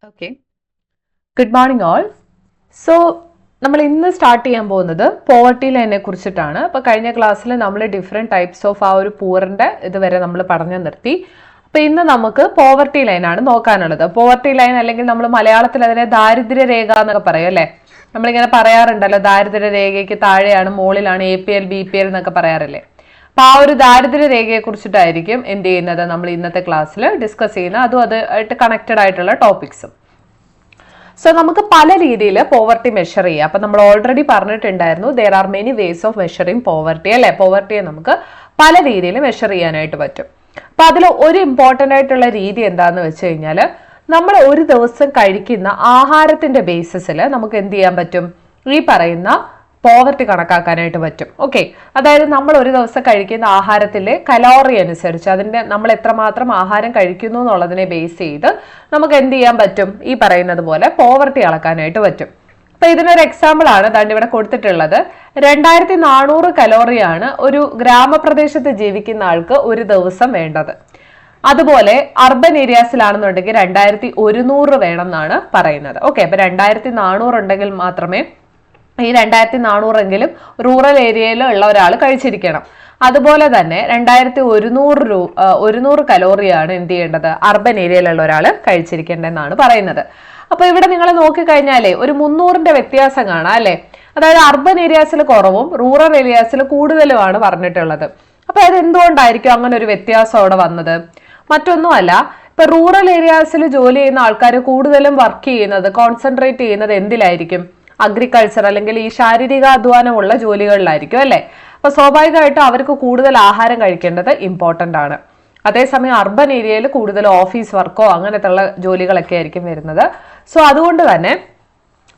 Okay. Good morning all. So, നമ്മൾ ഇന്ന് start ചെയ്യാൻ പോകുന്നത് പോവർട്ടി ലൈനെ കുറിച്ചിട്ടാണ്. അപ്പോൾ കഴിഞ്ഞ ക്ലാസ്സിൽ നമ്മൾ ഡിഫറെൻറ്റ് ടൈപ്സ് ഓഫ് ആ ഒരു പൂറിൻ്റെ ഇതുവരെ നമ്മൾ പറഞ്ഞു നിർത്തി. അപ്പോൾ ഇന്ന് നമുക്ക് പോവർട്ടി ലൈനാണ് നോക്കാനുള്ളത്. പോവർട്ടി ലൈൻ അല്ലെങ്കിൽ നമ്മൾ മലയാളത്തിൽ അതിനെ ദാരിദ്ര്യ രേഖ എന്നൊക്കെ പറയും അല്ലേ. നമ്മളിങ്ങനെ പറയാറുണ്ടല്ലോ, ദാരിദ്ര്യ രേഖയ്ക്ക് താഴെയാണ് മുകളിലാണ് APL BPL എന്നൊക്കെ പറയാറില്ലേ. അപ്പോൾ ആ ഒരു ദാരിദ്ര്യ രേഖയെ കുറിച്ചിട്ടായിരിക്കും എന്ത് ചെയ്യുന്നത് നമ്മൾ ഇന്നത്തെ ക്ലാസ്സിൽ ഡിസ്കസ് ചെയ്യുന്നത്. അതും അതുമായിട്ട് കണക്റ്റഡ് ആയിട്ടുള്ള ടോപ്പിക്സും. സോ നമുക്ക് പല രീതിയിൽ പോവർട്ടി മെഷർ ചെയ്യാം. അപ്പം നമ്മൾ ഓൾറെഡി പറഞ്ഞിട്ടുണ്ടായിരുന്നു there are many ways of measuring poverty അല്ലെ. പോവർട്ടിയെ നമുക്ക് പല രീതിയിൽ മെഷർ ചെയ്യാനായിട്ട് പറ്റും. അപ്പം അതിൽ ഒരു ഇമ്പോർട്ടൻ്റ് ആയിട്ടുള്ള രീതി എന്താണെന്ന് വെച്ച് കഴിഞ്ഞാൽ, നമ്മൾ ഒരു ദിവസം കഴിക്കുന്ന ആഹാരത്തിന്റെ ബേസിസിൽ നമുക്ക് എന്ത് ചെയ്യാൻ പറ്റും, ഈ പറയുന്ന പോവർട്ടി കണക്കാക്കാനായിട്ട് പറ്റും. ഓക്കെ, അതായത് നമ്മൾ ഒരു ദിവസം കഴിക്കുന്ന ആഹാരത്തിലെ കലോറി അനുസരിച്ച് അതിൻ്റെ നമ്മൾ എത്രമാത്രം ആഹാരം കഴിക്കുന്നു എന്നുള്ളതിനെ ബേസ് ചെയ്ത് നമുക്ക് എന്ത് ചെയ്യാൻ പറ്റും, ഈ പറയുന്നത് പോലെ പോവർട്ടി അളക്കാനായിട്ട് പറ്റും. അപ്പൊ ഇതിനൊരു എക്സാമ്പിൾ ആണ് ദാണ്ട് ഇവിടെ കൊടുത്തിട്ടുള്ളത്. 2400 കലോറിയാണ് ഒരു ഗ്രാമപ്രദേശത്ത് ജീവിക്കുന്ന ആൾക്ക് ഒരു ദിവസം വേണ്ടത്. അതുപോലെ അർബൻ ഏരിയാസിലാണെന്നുണ്ടെങ്കിൽ 2100 വേണം എന്നാണ് പറയുന്നത്. ഓക്കെ, അപ്പൊ 2400 ഉണ്ടെങ്കിൽ മാത്രമേ ഈ 2400 എങ്കിലും റൂറൽ ഏരിയയിൽ ഉള്ള ഒരാൾ കഴിച്ചിരിക്കണം. അതുപോലെ തന്നെ 2100 കലോറിയാണ് എന്ത് ചെയ്യേണ്ടത്, അർബൻ ഏരിയയിലുള്ള ഒരാൾ കഴിച്ചിരിക്കേണ്ടതെന്നാണ് പറയുന്നത്. അപ്പൊ ഇവിടെ നിങ്ങൾ നോക്കിക്കഴിഞ്ഞാലേ ഒരു 300ന്റെ വ്യത്യാസം കാണാം അല്ലെ. അതായത് അർബൻ ഏരിയാസിൽ കുറവും റൂറൽ ഏരിയാസിൽ കൂടുതലുമാണ് പറഞ്ഞിട്ടുള്ളത്. അപ്പൊ അത് എന്തുകൊണ്ടായിരിക്കും അങ്ങനെ ഒരു വ്യത്യാസം അവിടെ വന്നത്? മറ്റൊന്നുമല്ല, ഇപ്പൊ റൂറൽ ഏരിയാസിൽ ജോലി ചെയ്യുന്ന ആൾക്കാർ കൂടുതലും വർക്ക് ചെയ്യുന്നത്, കോൺസെൻട്രേറ്റ് ചെയ്യുന്നത് എന്തിലായിരിക്കും, അഗ്രികൾച്ചർ അല്ലെങ്കിൽ ഈ ശാരീരിക അധ്വാനമുള്ള ജോലികളിലായിരിക്കും അല്ലെ. അപ്പൊ സ്വാഭാവികമായിട്ടും അവർക്ക് കൂടുതൽ ആഹാരം കഴിക്കേണ്ടത് ഇമ്പോർട്ടൻ്റ് ആണ്. അതേസമയം അർബൻ ഏരിയയിൽ കൂടുതൽ ഓഫീസ് വർക്കോ അങ്ങനത്തെ ഉള്ള ജോലികളൊക്കെ ആയിരിക്കും വരുന്നത്. സോ അതുകൊണ്ട് തന്നെ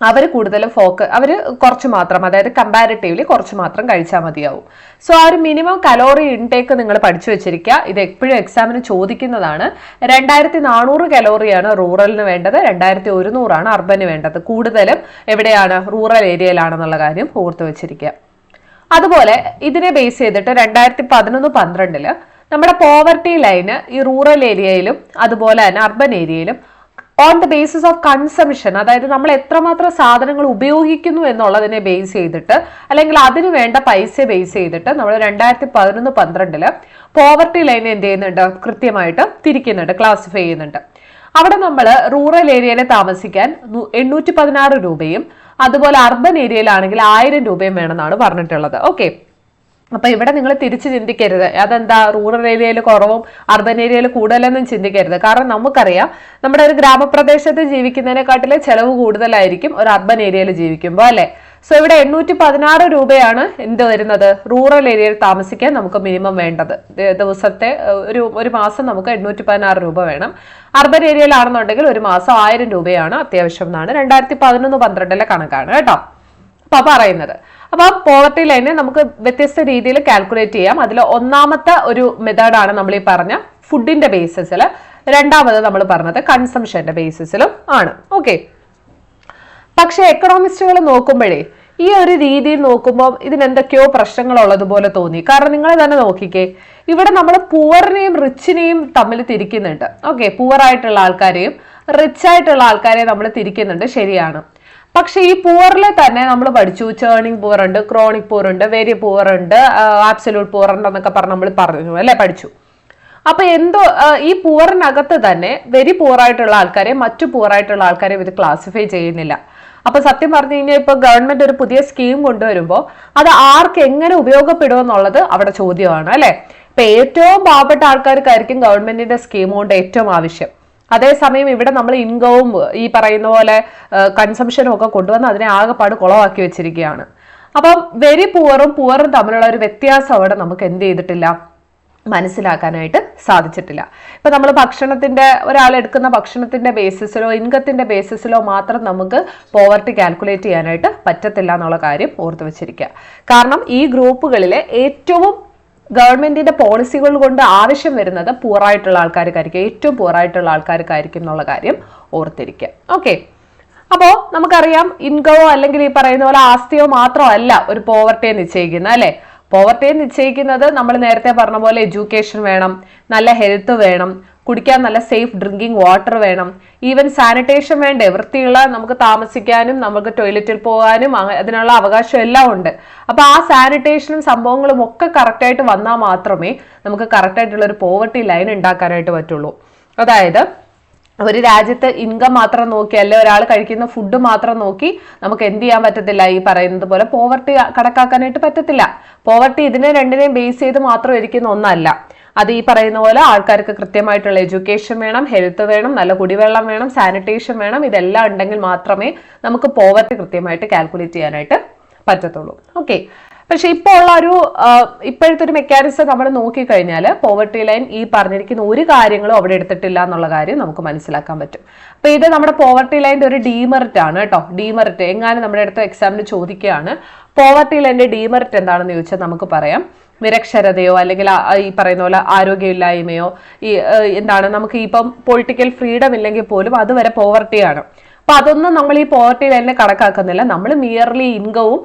അവർ കൂടുതലും അവർ കുറച്ച് മാത്രം, അതായത് കമ്പാരിറ്റീവ്ലി കുറച്ച് മാത്രം കഴിച്ചാൽ മതിയാവും. സോ ആ ഒരു മിനിമം കലോറി ഇൻടേക്ക് നിങ്ങൾ പഠിച്ചു വെച്ചിരിക്കുക. ഇത് എപ്പോഴും എക്സാമിന് ചോദിക്കുന്നതാണ്. 2400 കലോറിയാണ് റൂറലിന് വേണ്ടത്, 2100 ആണ് അർബന് വേണ്ടത്. കൂടുതലും എവിടെയാണ്, റൂറൽ ഏരിയയിലാണെന്നുള്ള കാര്യം ഓർത്ത് വെച്ചിരിക്കുക. അതുപോലെ ഇതിനെ ബേസ് ചെയ്തിട്ട് 2011-12 നമ്മുടെ പോവർട്ടി ലൈന് ഈ റൂറൽ ഏരിയയിലും അതുപോലെ തന്നെ അർബൻ ഏരിയയിലും on the basis of consumption, അതായത് നമ്മൾ എത്രമാത്രം സാധനങ്ങൾ ഉപയോഗിക്കുന്നു എന്നുള്ളതിനെ ബേസ് ചെയ്തിട്ട് അല്ലെങ്കിൽ അതിന് വേണ്ട പൈസ ബേസ് ചെയ്തിട്ട് നമ്മൾ 2011-12 പോവർട്ടി ലൈൻ എന്ത് ചെയ്യുന്നുണ്ട്, കൃത്യമായിട്ട് തിരിക്കുന്നുണ്ട്, ക്ലാസിഫൈ ചെയ്യുന്നുണ്ട്. അവിടെ നമ്മൾ റൂറൽ ഏരിയയിൽ താമസിക്കാൻ 816 രൂപയും അതുപോലെ അർബൻ ഏരിയയിലാണെങ്കിൽ 1000 രൂപയും വേണമെന്നാണ് പറഞ്ഞിട്ടുള്ളത്. ഓക്കെ, അപ്പൊ ഇവിടെ നിങ്ങൾ തിരിച്ച് ചിന്തിക്കരുത് അതെന്താ റൂറൽ ഏരിയയിൽ കുറവും അർബൻ ഏരിയയിൽ കൂടുതലൊന്നും ചിന്തിക്കരുത്. കാരണം നമുക്കറിയാം നമ്മുടെ ഒരു ഗ്രാമപ്രദേശത്ത് ജീവിക്കുന്നതിനെക്കാട്ടിലെ ചെലവ് കൂടുതലായിരിക്കും ഒരു അർബൻ ഏരിയയിൽ ജീവിക്കുമ്പോൾ അല്ലെ. സോ ഇവിടെ 816 രൂപയാണ് എന്ത് വരുന്നത്, റൂറൽ ഏരിയയിൽ താമസിക്കാൻ നമുക്ക് മിനിമം വേണ്ടത്. ദിവസത്തെ ഒരു മാസം നമുക്ക് 816 രൂപ വേണം. അർബൻ ഏരിയയിലാണെന്നുണ്ടെങ്കിൽ ഒരു മാസം 1000 രൂപയാണ് അത്യാവശ്യം എന്നാണ് 2011-12 കണക്കാണ് കേട്ടോ അപ്പൊ പറയുന്നത്. അപ്പൊ പോവർട്ടി ലൈനെ നമുക്ക് വ്യത്യസ്ത രീതിയിൽ കാൽക്കുലേറ്റ് ചെയ്യാം. അതിൽ ഒന്നാമത്തെ ഒരു മെത്തേഡാണ് നമ്മൾ ഈ പറഞ്ഞ ഫുഡിന്റെ ബേസിസിൽ, രണ്ടാമത് നമ്മൾ പറഞ്ഞത് കൺസംഷന്റെ ബേസിസിലും ആണ്. ഓക്കെ, പക്ഷെ എക്കണോമിസ്റ്റുകൾ നോക്കുമ്പോഴേ ഈ ഒരു രീതിയിൽ നോക്കുമ്പോൾ ഇതിനെന്തൊക്കെയോ പ്രശ്നങ്ങൾ ഉള്ളതുപോലെ തോന്നി. കാരണം നിങ്ങൾ തന്നെ നോക്കിക്കേ, ഇവിടെ നമ്മൾ പുവറിനെയും റിച്ചിനെയും തമ്മിൽ തിരിക്കുന്നുണ്ട്. ഓക്കെ, പുവർ ആയിട്ടുള്ള ആൾക്കാരെയും റിച്ച് ആയിട്ടുള്ള ആൾക്കാരെയും നമ്മൾ തിരിക്കുന്നുണ്ട്, ശരിയാണ്. പക്ഷെ ഈ പൂവറിലെ തന്നെ നമ്മൾ പഠിച്ചു ചേർണിങ് പൂവർ ഉണ്ട്, ക്രോണിക് പൂവർ ഉണ്ട്, വെരി പൂവർ ഉണ്ട്, ആബ്സല്യൂട്ട് പൂവർ ഉണ്ട് എന്നൊക്കെ നമ്മൾ പറഞ്ഞു അല്ലെ, പഠിച്ചു. അപ്പൊ എന്തോ ഈ പൂവറിനകത്ത് തന്നെ വെരി പൂവറായിട്ടുള്ള ആൾക്കാരെ മറ്റു പൂവറായിട്ടുള്ള ആൾക്കാരെ ഇത് ക്ലാസിഫൈ ചെയ്യുന്നില്ല. അപ്പൊ സത്യം പറഞ്ഞു കഴിഞ്ഞാൽ ഇപ്പൊ ഗവൺമെന്റ് ഒരു പുതിയ സ്കീം കൊണ്ടുവരുമ്പോൾ അത് ആർക്ക് എങ്ങനെ ഉപയോഗപ്പെടും എന്നുള്ളത് അവിടെ ചോദ്യമാണ് അല്ലെ. ഇപ്പൊ ഏറ്റവും പാവപ്പെട്ട ആൾക്കാർക്കായിരിക്കും ഗവൺമെന്റിന്റെ സ്കീം കൊണ്ട് ഏറ്റവും ആവശ്യം. അതേസമയം ഇവിടെ നമ്മൾ ഇൻകവും ഈ പറയുന്ന പോലെ കൺസംഷനും ഒക്കെ കൊണ്ടുവന്ന് അതിനെ ആകെപ്പാട് കുളമാക്കി വെച്ചിരിക്കുകയാണ്. അപ്പം വെരി പൂവറും തമ്മിലുള്ള ഒരു വ്യത്യാസം അവിടെ നമുക്ക് എന്ത് ചെയ്തിട്ടില്ല, മനസ്സിലാക്കാനായിട്ട് സാധിച്ചിട്ടില്ല. ഇപ്പൊ നമ്മൾ ഒരാൾ എടുക്കുന്ന ഭക്ഷണത്തിന്റെ ബേസിസിലോ ഇൻകത്തിന്റെ ബേസിസിലോ മാത്രം നമുക്ക് പോവർട്ടി കാൽക്കുലേറ്റ് ചെയ്യാനായിട്ട് പറ്റത്തില്ല എന്നുള്ള കാര്യം ഓർത്തു വെച്ചിരിക്കുക. കാരണം ഈ ഗ്രൂപ്പുകളിലെ ഏറ്റവും ഗവൺമെന്റിന്റെ പോളിസികൾ കൊണ്ട് ആവശ്യം വരുന്നത് പൂറായിട്ടുള്ള ആൾക്കാർക്കായിരിക്കും, ഏറ്റവും പൂറായിട്ടുള്ള ആൾക്കാർക്കായിരിക്കും എന്നുള്ള കാര്യം ഓർത്തിരിക്കുക. ഓക്കെ, അപ്പോൾ നമുക്കറിയാം ഇൻകമോ അല്ലെങ്കിൽ ഈ പറയുന്ന പോലെ ആസ്തിയോ മാത്രമല്ല ഒരു പോവർട്ടിയെ നിശ്ചയിക്കുന്നത് അല്ലെ. പോവർട്ടിയെ നിശ്ചയിക്കുന്നത് നമ്മൾ നേരത്തെ പറഞ്ഞ പോലെ എഡ്യൂക്കേഷൻ വേണം, നല്ല ഹെൽത്ത് വേണം, കുടിക്കാൻ നല്ല സേഫ് ഡ്രിങ്കിങ് വാട്ടർ വേണം, ഈവൻ സാനിറ്റേഷൻ വേണ്ടേ, വൃത്തിയുള്ള നമുക്ക് താമസിക്കാനും നമുക്ക് ടോയ്ലറ്റിൽ പോകാനും അതിനുള്ള അവകാശം എല്ലാം ഉണ്ട്. അപ്പൊ ആ സാനിറ്റേഷനും സംഭവങ്ങളും ഒക്കെ കറക്റ്റായിട്ട് വന്നാൽ മാത്രമേ നമുക്ക് കറക്റ്റായിട്ടുള്ള ഒരു പോവർട്ടി ലൈൻ ഉണ്ടാക്കാനായിട്ട് പറ്റുള്ളൂ. അതായത് ഒരു രാജ്യത്ത് ഇൻകം മാത്രം നോക്കി, അല്ലെ ഒരാൾ കഴിക്കുന്ന ഫുഡ് മാത്രം നോക്കി നമുക്ക് എന്ത് ചെയ്യാൻ പറ്റത്തില്ല, ഈ പറയുന്നത് പോലെ പോവർട്ടി കണക്കാക്കാനായിട്ട് പറ്റത്തില്ല. പോവർട്ടി ഇതിനെ രണ്ടിനെയും ബേസ് ചെയ്ത് മാത്രം ഇരിക്കുന്ന ഒന്നല്ല. അത് ഈ പറയുന്ന പോലെ ആൾക്കാർക്ക് കൃത്യമായിട്ടുള്ള എഡ്യൂക്കേഷൻ വേണം, ഹെൽത്ത് വേണം, നല്ല കുടിവെള്ളം വേണം, സാനിറ്റേഷൻ വേണം. ഇതെല്ലാം ഉണ്ടെങ്കിൽ മാത്രമേ നമുക്ക് പോവർട്ടി കൃത്യമായിട്ട് കാൽക്കുലേറ്റ് ചെയ്യാനായിട്ട് പറ്റത്തുള്ളൂ. ഓക്കെ, പക്ഷെ ഇപ്പോൾ ഉള്ള ഇപ്പോഴത്തെ ഒരു മെക്കാനിസം നമ്മൾ നോക്കിക്കഴിഞ്ഞാൽ പോവർട്ടി ലൈൻ ഈ പറഞ്ഞിരിക്കുന്ന ഒരു കാര്യങ്ങളും അവിടെ എടുത്തിട്ടില്ല എന്നുള്ള കാര്യം നമുക്ക് മനസ്സിലാക്കാൻ പറ്റും. അപ്പൊ ഇത് നമ്മുടെ പോവർട്ടി ലൈൻ്റെ ഒരു ഡീമെറിറ്റ് ആണ് കേട്ടോ. ഡീമെറിറ്റ് എങ്ങാനും നമ്മുടെ അടുത്ത എക്സാമിന് ചോദിക്കുകയാണ്, പോവർട്ടി ലൈൻ്റെ ഡീമെറിറ്റ് എന്താണെന്ന് ചോദിച്ചാൽ നമുക്ക് പറയാം നിരക്ഷരതയോ അല്ലെങ്കിൽ ഈ പറയുന്ന പോലെ ആരോഗ്യമില്ലായ്മയോ, ഈ എന്താണ് നമുക്ക് ഇപ്പം പൊളിറ്റിക്കൽ ഫ്രീഡം ഇല്ലെങ്കിൽ പോലും അതുവരെ പോവർട്ടിയാണ്. അപ്പൊ അതൊന്നും നമ്മൾ ഈ പോവർട്ടി ലൈനിനെ കണക്കാക്കുന്നില്ല. നമ്മൾ മിയർലി ഇൻകവും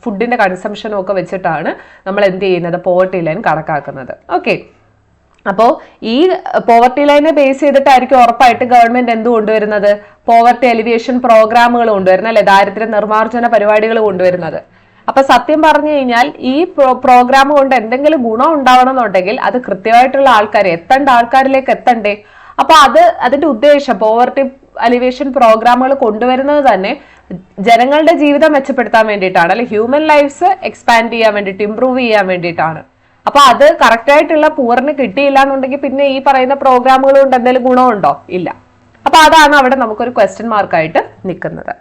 ഫുഡിന്റെ കൺസംഷനും ഒക്കെ വെച്ചിട്ടാണ് നമ്മൾ എന്ത് ചെയ്യുന്നത്, പോവർട്ടി ലൈൻ കണക്കാക്കുന്നത്. ഓക്കെ, അപ്പോൾ ഈ പോവർട്ടി ലൈനെ ബേസ് ചെയ്തിട്ടായിരിക്കും ഉറപ്പായിട്ട് ഗവൺമെന്റ് എന്ത് കൊണ്ടുവരുന്നത്, പോവർട്ടി എലിവേഷൻ പ്രോഗ്രാമുകൾ കൊണ്ടുവരുന്നത്, അല്ലെ, ദാരിദ്ര്യ നിർമ്മാർജ്ജന പരിപാടികൾ കൊണ്ടുവരുന്നത്. അപ്പൊ സത്യം പറഞ്ഞു കഴിഞ്ഞാൽ ഈ പ്രോഗ്രാം കൊണ്ട് എന്തെങ്കിലും ഗുണം ഉണ്ടാവണം എന്നുണ്ടെങ്കിൽ അത് കൃത്യമായിട്ടുള്ള ആൾക്കാരെ ആൾക്കാരിലേക്ക് എത്തണ്ടേ. അപ്പൊ അതിന്റെ ഉദ്ദേശം പോവർട്ടി അലിവേഷൻ പ്രോഗ്രാമുകൾ കൊണ്ടുവരുന്നത് തന്നെ ജനങ്ങളുടെ ജീവിതം മെച്ചപ്പെടുത്താൻ വേണ്ടിയിട്ടാണ്, അല്ലെ, ഹ്യൂമൻ ലൈഫ്സ് എക്സ്പാൻഡ് ചെയ്യാൻ വേണ്ടിയിട്ട്, ഇംപ്രൂവ് ചെയ്യാൻ വേണ്ടിയിട്ടാണ്. അപ്പൊ അത് കറക്റ്റ് ആയിട്ടുള്ള പൂറിന് കിട്ടിയില്ല എന്നുണ്ടെങ്കിൽ പിന്നെ ഈ പറയുന്ന പ്രോഗ്രാമുകൾ കൊണ്ട് എന്തെങ്കിലും ഗുണമുണ്ടോ? ഇല്ല. അപ്പൊ അതാണ് അവിടെ നമുക്കൊരു ക്വസ്റ്റ്യൻ മാർക്കായിട്ട് നിൽക്കുന്നത്.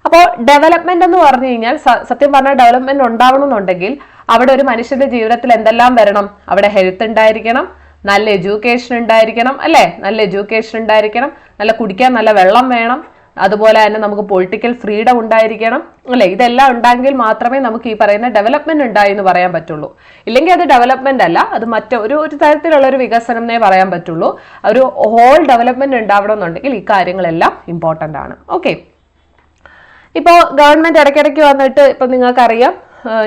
അപ്പോൾ ഡെവലപ്മെന്റ് എന്ന് പറഞ്ഞു കഴിഞ്ഞാൽ സത്യം പറഞ്ഞാൽ ഡെവലപ്മെന്റ് ഉണ്ടാവണമെന്നുണ്ടെങ്കിൽ അവിടെ ഒരു മനുഷ്യന്റെ ജീവിതത്തിൽ എന്തെല്ലാം വരണം, അവിടെ ഹെൽത്ത് ഉണ്ടായിരിക്കണം, നല്ല എഡ്യൂക്കേഷൻ ഉണ്ടായിരിക്കണം, അല്ലെ, നല്ല എഡ്യൂക്കേഷൻ ഉണ്ടായിരിക്കണം, നല്ല കുടിക്കാൻ നല്ല വെള്ളം വേണം, അതുപോലെ തന്നെ നമുക്ക് പൊളിറ്റിക്കൽ ഫ്രീഡം ഉണ്ടായിരിക്കണം, അല്ലെ. ഇതെല്ലാം ഉണ്ടെങ്കിൽ മാത്രമേ നമുക്ക് ഈ പറയുന്ന ഡെവലപ്മെന്റ് ഉണ്ടായി എന്ന് പറയാൻ പറ്റുള്ളൂ. ഇല്ലെങ്കിൽ അത് ഡെവലപ്മെന്റ് അല്ല, അത് ഒരു തരത്തിലുള്ള ഒരു വികസനം എന്നേ പറയാൻ പറ്റുള്ളൂ. ഒരു ഹോൾ ഡെവലപ്മെന്റ് ഉണ്ടാവണം എന്നുണ്ടെങ്കിൽ ഈ കാര്യങ്ങളെല്ലാം ഇമ്പോർട്ടന്റ് ആണ്. ഓക്കെ, ഇപ്പോൾ ഗവൺമെന്റ് ഇടയ്ക്കിടയ്ക്ക് വന്നിട്ട് ഇപ്പൊ നിങ്ങൾക്കറിയാം,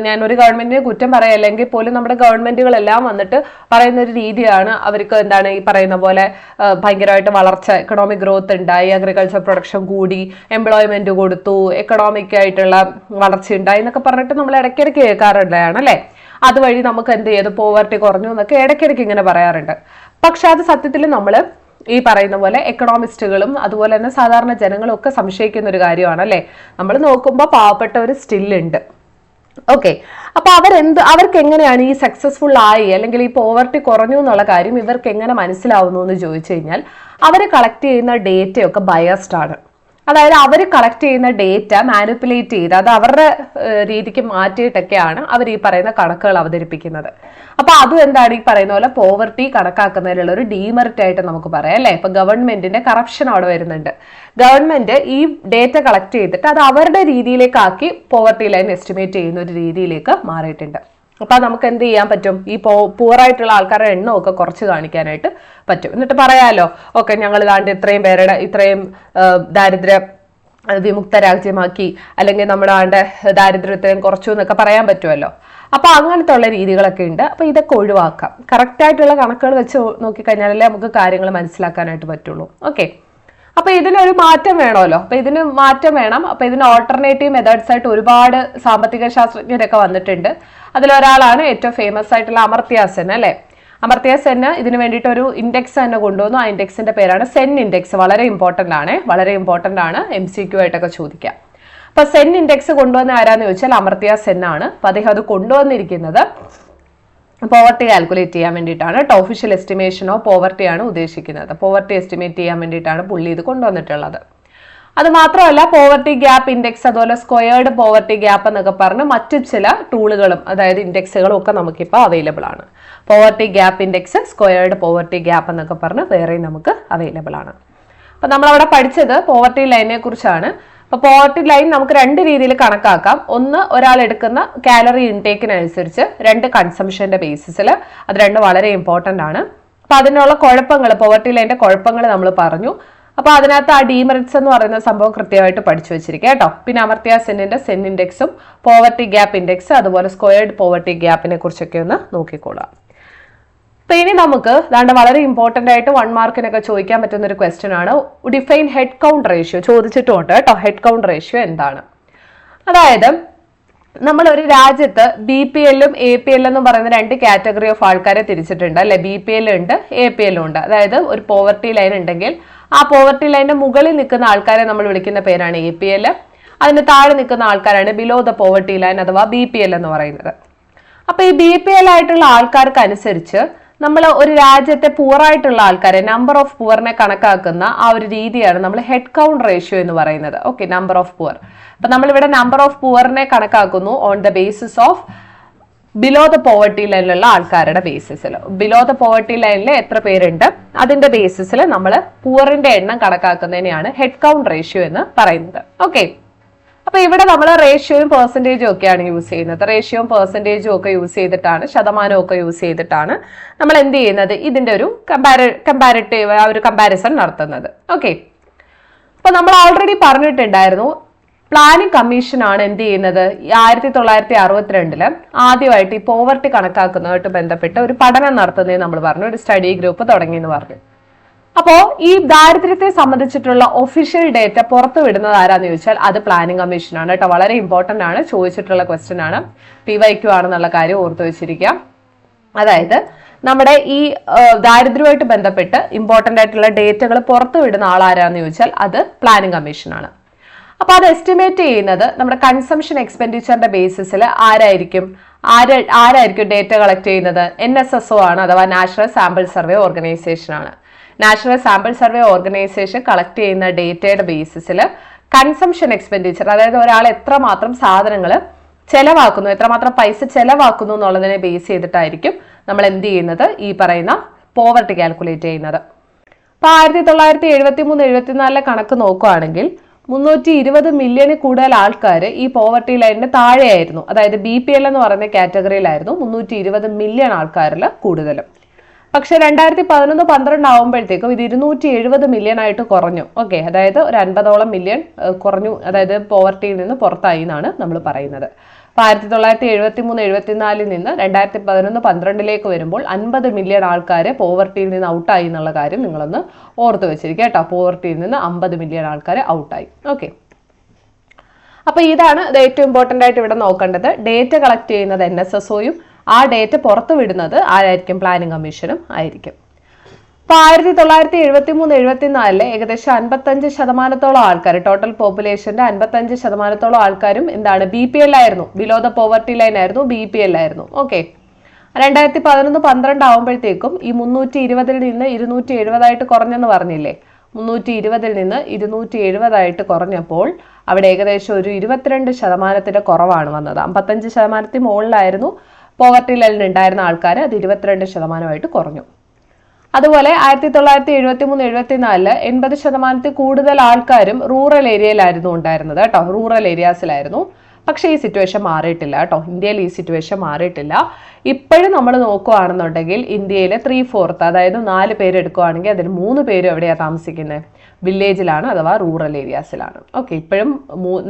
ഞാൻ ഒരു ഗവൺമെന്റിനെ കുറ്റം പറയല്ലെങ്കിൽ പോലും നമ്മുടെ ഗവൺമെന്റുകളെല്ലാം വന്നിട്ട് പറയുന്ന ഒരു രീതിയാണ്, അവർക്ക് എന്താണ് ഈ പറയുന്ന പോലെ ഭയങ്കരമായിട്ട് വളർച്ച, എക്കണോമിക് ഗ്രോത്ത് ഉണ്ടായി, അഗ്രികൾച്ചർ പ്രൊഡക്ഷൻ കൂടി, എംപ്ലോയ്മെന്റ് കൊടുത്തു, എക്കണോമിക് ആയിട്ടുള്ള വളർച്ച ഉണ്ടായി എന്നൊക്കെ പറഞ്ഞിട്ട് നമ്മൾ ഇടയ്ക്കിടയ്ക്ക് കേൾക്കാറുള്ളതാണ്, അല്ലെ. അതുവഴി നമുക്ക് എന്ത് ചെയ്തു, പോവർട്ടി കുറഞ്ഞു എന്നൊക്കെ ഇടയ്ക്കിടയ്ക്ക് ഇങ്ങനെ പറയാറുണ്ട്. പക്ഷെ അത് സത്യത്തിൽ നമ്മൾ ഈ പറയുന്ന പോലെ എക്കണോമിസ്റ്റുകളും അതുപോലെ തന്നെ സാധാരണ ജനങ്ങളും ഒക്കെ സംശയിക്കുന്ന ഒരു കാര്യമാണ്, അല്ലെ. നമ്മൾ നോക്കുമ്പോൾ പാവപ്പെട്ടവർ സ്റ്റില്ലുണ്ട്. ഓക്കെ, അപ്പൊ അവർക്ക് എങ്ങനെയാണ് ഈ സക്സസ്ഫുൾ ആയി അല്ലെങ്കിൽ ഈ പോവർട്ടി കുറഞ്ഞു എന്നുള്ള കാര്യം ഇവർക്ക് എങ്ങനെ മനസ്സിലാവുന്നു എന്ന് ചോദിച്ചു കഴിഞ്ഞാൽ അവർ കളക്ട് ചെയ്യുന്ന ഡേറ്റയൊക്കെ ബയസ്ഡ് ആണ്. അതായത് അവർ കളക്ട് ചെയ്യുന്ന ഡേറ്റ മാനിപ്പുലേറ്റ് ചെയ്ത് അത് അവരുടെ രീതിക്ക് മാറ്റിയിട്ടൊക്കെയാണ് അവർ ഈ പറയുന്ന കണക്കുകൾ അവതരിപ്പിക്കുന്നത്. അപ്പൊ അതും എന്താണ് ഈ പറയുന്ന പോലെ പോവർട്ടി കണക്കാക്കുന്നതിലുള്ള ഒരു ഡീമെറിറ്റ് ആയിട്ട് നമുക്ക് പറയാം, അല്ലെ. ഇപ്പൊ ഗവൺമെന്റിന്റെ കറപ്ഷൻ അവിടെ വരുന്നുണ്ട്. ഗവൺമെന്റ് ഈ ഡേറ്റ കളക്ട് ചെയ്തിട്ട് അത് അവരുടെ രീതിയിലേക്ക് ആക്കി പോവർട്ടി ലൈൻ എസ്റ്റിമേറ്റ് ചെയ്യുന്ന ഒരു രീതിയിലേക്ക് മാറിയിട്ടുണ്ട്. അപ്പൊ നമുക്ക് എന്ത് ചെയ്യാൻ പറ്റും, ഈ പൂറായിട്ടുള്ള ആൾക്കാരുടെ എണ്ണമൊക്കെ കുറച്ച് കാണിക്കാനായിട്ട് പറ്റും. എന്നിട്ട് പറയാലോ, ഓക്കെ, ഞങ്ങൾ ഇതാണ്ട് ഇത്രയും ദാരിദ്ര്യ വിമുക്ത രാജ്യമാക്കി, അല്ലെങ്കിൽ നമ്മുടെ ആണ്ട് ദാരിദ്ര്യത്തെയും കുറച്ചു എന്നൊക്കെ പറയാൻ പറ്റുമല്ലോ. അപ്പൊ അങ്ങനത്തെ ഉള്ള രീതികളൊക്കെ ഉണ്ട്. അപ്പൊ ഇതൊക്കെ ഒഴിവാക്കാം. കറക്റ്റ് ആയിട്ടുള്ള കണക്കുകൾ വെച്ച് നോക്കിക്കഴിഞ്ഞാലല്ലേ നമുക്ക് കാര്യങ്ങൾ മനസ്സിലാക്കാനായിട്ട് പറ്റുള്ളൂ. ഓക്കെ, അപ്പൊ ഇതിനൊരു മാറ്റം വേണമല്ലോ. അപ്പൊ ഇതിന് മാറ്റം വേണം. അപ്പൊ ഇതിന് ഓൾട്ടർനേറ്റീവ് മെത്തേഡ്സ് ആയിട്ട് ഒരുപാട് സാമ്പത്തിക ശാസ്ത്രജ്ഞരൊക്കെ വന്നിട്ടുണ്ട്. അതിലൊരാളാണ് ഏറ്റവും ഫേമസ് ആയിട്ടുള്ള അമർത്യ സെൻ, അല്ലെ. അമർത്യ സെൻ ഇതിന് വേണ്ടിയിട്ട് ഒരു ഇൻഡെക്സ് തന്നെ കൊണ്ടുവന്നു. ആ ഇൻഡെക്സിന്റെ പേരാണ് സെൻ ഇൻഡെക്സ്. വളരെ ഇമ്പോർട്ടന്റ് ആണ്, MCQ ആയിട്ടൊക്കെ ചോദിക്കാം. അപ്പൊ സെൻ ഇൻഡെക്സ് കൊണ്ടുവന്ന ആരാന്ന് ചോദിച്ചാൽ അമർത്യ സെൻ ആണ്. അപ്പൊ അദ്ദേഹം അത് കൊണ്ടുവന്നിരിക്കുന്നത് പോവർട്ടി കാൽക്കുലേറ്റ് ചെയ്യാൻ വേണ്ടിയിട്ടാണ്. ഒഫീഷ്യൽ എസ്റ്റിമേഷൻ ഓഫ് പോവർട്ടി ആണ് ഉദ്ദേശിക്കുന്നത്. പോവർട്ടി എസ്റ്റിമേറ്റ് ചെയ്യാൻ വേണ്ടിയിട്ടാണ് പുള്ളി ഇത് കൊണ്ടുവന്നിട്ടുള്ളത്. അത് മാത്രമല്ല, പോവർട്ടി ഗ്യാപ്പ് ഇൻഡെക്സ്, അതുപോലെ സ്ക്വയേർഡ് പോവർട്ടി ഗ്യാപ്പ് എന്നൊക്കെ പറഞ്ഞ് മറ്റു ചില ടൂളുകളും അതായത് ഇൻഡെക്സുകളും ഒക്കെ നമുക്കിപ്പോൾ അവൈലബിൾ ആണ്. Poverty gap index, squared poverty gap എന്നൊക്കെ പറഞ്ഞ് വേറെയും നമുക്ക് അവൈലബിൾ ആണ്. അപ്പൊ നമ്മളവിടെ പഠിച്ചത് പോവർട്ടി ലൈനെ കുറിച്ചാണ്. അപ്പൊ പോവർട്ടി ലൈൻ നമുക്ക് രണ്ട് രീതിയിൽ കണക്കാക്കാം. ഒന്ന്, ഒരാൾ എടുക്കുന്ന കാലറി ഇൻടേക്കിനനുസരിച്ച്, രണ്ട് കൺസംഷന്റെ ബേസിസിൽ. അത് രണ്ടും വളരെ ഇമ്പോർട്ടന്റ് ആണ്. അപ്പൊ അതിനുള്ള കുഴപ്പങ്ങൾ, പോവർട്ടി ലൈൻ്റെ കുഴപ്പങ്ങൾ നമ്മൾ പറഞ്ഞു. അപ്പൊ അതിനകത്ത് ആ ഡീമെറിറ്റ്സ് എന്ന് പറയുന്ന സംഭവം കൃത്യമായിട്ട് പഠിച്ചു വെച്ചിരിക്കുക കേട്ടോ. പിന്നെ അമർത്യ സെന്നിന്റെ സെൻ ഇൻഡെക്സും പോവർട്ടി ഗ്യാപ്പ് ഇൻഡെക്സ് അതുപോലെ സ്ക്വയേർഡ് പോവർട്ടി ഗ്യാപ്പിനെ കുറിച്ചൊക്കെ ഒന്ന് നോക്കിക്കോളാം. അപ്പൊ ഇനി നമുക്ക് ദാണ്ട് വളരെ ഇമ്പോർട്ടന്റ് ആയിട്ട് 1 മാർക്കിനൊക്കെ ചോദിക്കാൻ പറ്റുന്ന ഒരു ക്വസ്റ്റ്യൻ ആണ്. ഡിഫൈൻ ഹെഡ് കൗണ്ട് റേഷ്യോ ചോദിച്ചിട്ടുണ്ട് കേട്ടോ. ഹെഡ് കൗണ്ട് റേഷ്യോ എന്താണ്? അതായത് നമ്മൾ ഒരു രാജ്യത്ത് BPL-ഉം APL എന്ന് പറയുന്ന 2 കാറ്റഗറി ഓഫ് ആൾക്കാരെ തിരിച്ചിട്ടുണ്ട് അല്ലെ. BPL ഉണ്ട്, APL ഉണ്ട്. അതായത് ഒരു പോവർട്ടി ലൈൻ ഉണ്ടെങ്കിൽ ആ പോവർട്ടി ലൈനിന്റെ മുകളിൽ നിൽക്കുന്ന ആൾക്കാരെ നമ്മൾ വിളിക്കുന്ന പേരാണ് APL. അതിന് താഴെ നിൽക്കുന്ന ആൾക്കാരാണ് ബിലോ ദ പോവർട്ടി ലൈൻ അഥവാ BPL എന്ന് പറയുന്നത്. അപ്പൊ ഈ BPL ആയിട്ടുള്ള ആൾക്കാർക്ക് അനുസരിച്ച് നമ്മൾ ഒരു രാജ്യത്തെ പൂറായിട്ടുള്ള ആൾക്കാരെ, നമ്പർ ഓഫ് പൂറിനെ കണക്കാക്കുന്ന ആ ഒരു രീതിയാണ് നമ്മൾ ഹെഡ് കൗണ്ട് റേഷ്യോ എന്ന് പറയുന്നത്. Okay, number of poor. അപ്പൊ നമ്മളിവിടെ നമ്പർ ഓഫ് പൂറിനെ കണക്കാക്കുന്നു on the basis of below the poverty ലൈനിലുള്ള ആൾക്കാരുടെ ബേസിസിൽ. ബിലോ ദ പോവർട്ടി ലൈനിൽ എത്ര പേരുണ്ട് അതിന്റെ ബേസിസിൽ നമ്മൾ പൂറിന്റെ എണ്ണം കണക്കാക്കുന്നതിനെയാണ് ഹെഡ് കൗണ്ട് റേഷ്യോ എന്ന് പറയുന്നത്. ഓക്കെ, അപ്പൊ ഇവിടെ നമ്മൾ റേഷ്യോയും പെർസെന്റേജും ഒക്കെയാണ് യൂസ് ചെയ്യുന്നത്. റേഷ്യോയും പെർസെന്റേജും ഒക്കെ യൂസ് ചെയ്തിട്ടാണ്, ശതമാനവും ഒക്കെ യൂസ് ചെയ്തിട്ടാണ് നമ്മൾ എന്ത് ചെയ്യുന്നത്, ഇതിന്റെ ഒരു കമ്പാരിറ്റീവ് ആ ഒരു കമ്പാരിസൺ നടത്തുന്നത്. ഓക്കെ, അപ്പൊ നമ്മൾ ഓൾറെഡി പറഞ്ഞിട്ടുണ്ടായിരുന്നു പ്ലാനിംഗ് കമ്മീഷൻ ആണ് എന്ത് ചെയ്യുന്നത്, 1962 ആദ്യമായിട്ട് ഈ പോവർട്ടി കണക്കാക്കുന്നതുമായിട്ട് ബന്ധപ്പെട്ട് ഒരു പഠനം നടത്തുന്നതെന്ന് നമ്മൾ പറഞ്ഞു, ഒരു സ്റ്റഡി ഗ്രൂപ്പ് തുടങ്ങി എന്ന് പറഞ്ഞു. അപ്പോ ഈ ദാരിദ്ര്യത്തെ സംബന്ധിച്ചിട്ടുള്ള ഒഫീഷ്യൽ ഡേറ്റ പുറത്തു വിടുന്നത് ആരാന്ന് ചോദിച്ചാൽ അത് പ്ലാനിംഗ് കമ്മീഷൻ ആണ് കേട്ടോ. വളരെ ഇമ്പോർട്ടന്റ് ആണ്, ചോദിച്ചിട്ടുള്ള ക്വസ്റ്റ്യൻ ആണ്, PYQ ആണെന്നുള്ള കാര്യം ഓർത്തു വെച്ചിരിക്കാം. അതായത് നമ്മുടെ ഈ ദാരിദ്ര്യവുമായിട്ട് ബന്ധപ്പെട്ട് ഇമ്പോർട്ടന്റ് ആയിട്ടുള്ള ഡേറ്റകൾ പുറത്തു വിടുന്ന ആളാരാന്ന് ചോദിച്ചാൽ അത് പ്ലാനിംഗ് കമ്മീഷൻ ആണ്. അപ്പൊ അത് എസ്റ്റിമേറ്റ് ചെയ്യുന്നത് നമ്മുടെ കൺസംഷൻ എക്സ്പെൻഡിച്ചറിന്റെ ബേസിസിൽ ആരായിരിക്കും ഡേറ്റ കളക്ട് ചെയ്യുന്നത്? NSSO ആണ്, അഥവാ നാഷണൽ സാമ്പിൾ സർവേ ഓർഗനൈസേഷൻ ആണ്. National sample survey organisation collect ചെയ്യുന്ന ഡേറ്റയുടെ ബേസിസിൽ കൺസംഷൻ എക്സ്പെൻഡിച്ചർ, അതായത് ഒരാൾ എത്രമാത്രം സാധനങ്ങൾ ചെലവാക്കുന്നു, എത്രമാത്രം പൈസ ചെലവാക്കുന്നു എന്നുള്ളതിനെ ബേസ് ചെയ്തിട്ടായിരിക്കും നമ്മൾ എന്ത് ചെയ്യുന്നത്, ഈ പറയുന്ന പോവർട്ടി കാൽക്കുലേറ്റ് ചെയ്യുന്നത്. അപ്പൊ 1973-74 കണക്ക് നോക്കുകയാണെങ്കിൽ 320 മില്യണിൽ കൂടുതൽ ആൾക്കാർ ഈ പോവർട്ടി ലൈനിന് താഴെയായിരുന്നു. അതായത് BPL എന്ന് പറയുന്ന കാറ്റഗറിയിലായിരുന്നു 320 മില്യൺ ആൾക്കാരിൽ കൂടുതലും. പക്ഷെ 2011-12 ആവുമ്പോഴത്തേക്കും ഇത് 270 മില്യൺ ആയിട്ട് കുറഞ്ഞു. ഓക്കെ, അതായത് ഒരു 50ഓളം മില്യൺ കുറഞ്ഞു, അതായത് പോവർട്ടിയിൽ നിന്ന് പുറത്തായി എന്നാണ് നമ്മൾ പറയുന്നത്. അപ്പൊ 1973-74 നിന്ന് 2011-12 വരുമ്പോൾ 50 മില്യൺ ആൾക്കാരെ പോവർട്ടിയിൽ നിന്ന് ഔട്ടായി എന്നുള്ള കാര്യം നിങ്ങളൊന്ന് ഓർത്തു വെച്ചിരിക്കുക കേട്ടോ. പോവർട്ടിയിൽ നിന്ന് 50 മില്യൺ ആൾക്കാരെ ഔട്ടായി. ഓക്കെ, അപ്പൊ ഇതാണ് ഏറ്റവും ഇമ്പോർട്ടന്റ് ആയിട്ട് ഇവിടെ നോക്കേണ്ടത്. ഡേറ്റ കളക്ട് ചെയ്യുന്നത് NSSOയും ആ ഡേറ്റ പുറത്തു വിടുന്നത് ആരായിരിക്കും? പ്ലാനിംഗ് കമ്മീഷനും ആയിരിക്കും. അപ്പൊ 1973-74 ഏകദേശം 55% ആൾക്കാർ, ടോട്ടൽ പോപ്പുലേഷന്റെ 55% ആൾക്കാരും എന്താണ്, BPL ആയിരുന്നു, ബിലോ ദ പോവർട്ടി ലൈൻ ആയിരുന്നു, BPL ആയിരുന്നു. ഓക്കെ, 2011-12 ആവുമ്പോഴത്തേക്കും ഈ 320 നിന്ന് 270 ആയിട്ട് കുറഞ്ഞെന്ന് പറഞ്ഞില്ലേ, 320 നിന്ന് 270 ആയിട്ട് കുറഞ്ഞപ്പോൾ അവിടെ ഏകദേശം ഒരു 22% കുറവാണ് വന്നത്. 55% മുകളിലായിരുന്നു പോവർട്ടി ലൈനിൽ ഉണ്ടായിരുന്ന ആൾക്കാർ, അത് 22% കുറഞ്ഞു. അതുപോലെ 1973-74 80% കൂടുതൽ ആൾക്കാരും റൂറൽ ഏരിയയിലായിരുന്നു ഉണ്ടായിരുന്നത് കേട്ടോ, റൂറൽ ഏരിയാസിലായിരുന്നു. പക്ഷേ ഈ സിറ്റുവേഷൻ മാറിയിട്ടില്ല കേട്ടോ, ഇന്ത്യയിൽ ഈ സിറ്റുവേഷൻ മാറിയിട്ടില്ല. ഇപ്പോഴും നമ്മൾ നോക്കുകയാണെന്നുണ്ടെങ്കിൽ ഇന്ത്യയിൽ 3/4, അതായത് 4 പേര് എടുക്കുകയാണെങ്കിൽ അതിൽ 3 പേരും എവിടെയാണ് താമസിക്കുന്നത്? വില്ലേജിലാണ് അഥവാ റൂറൽ ഏരിയാസിലാണ്. ഓക്കെ, ഇപ്പോഴും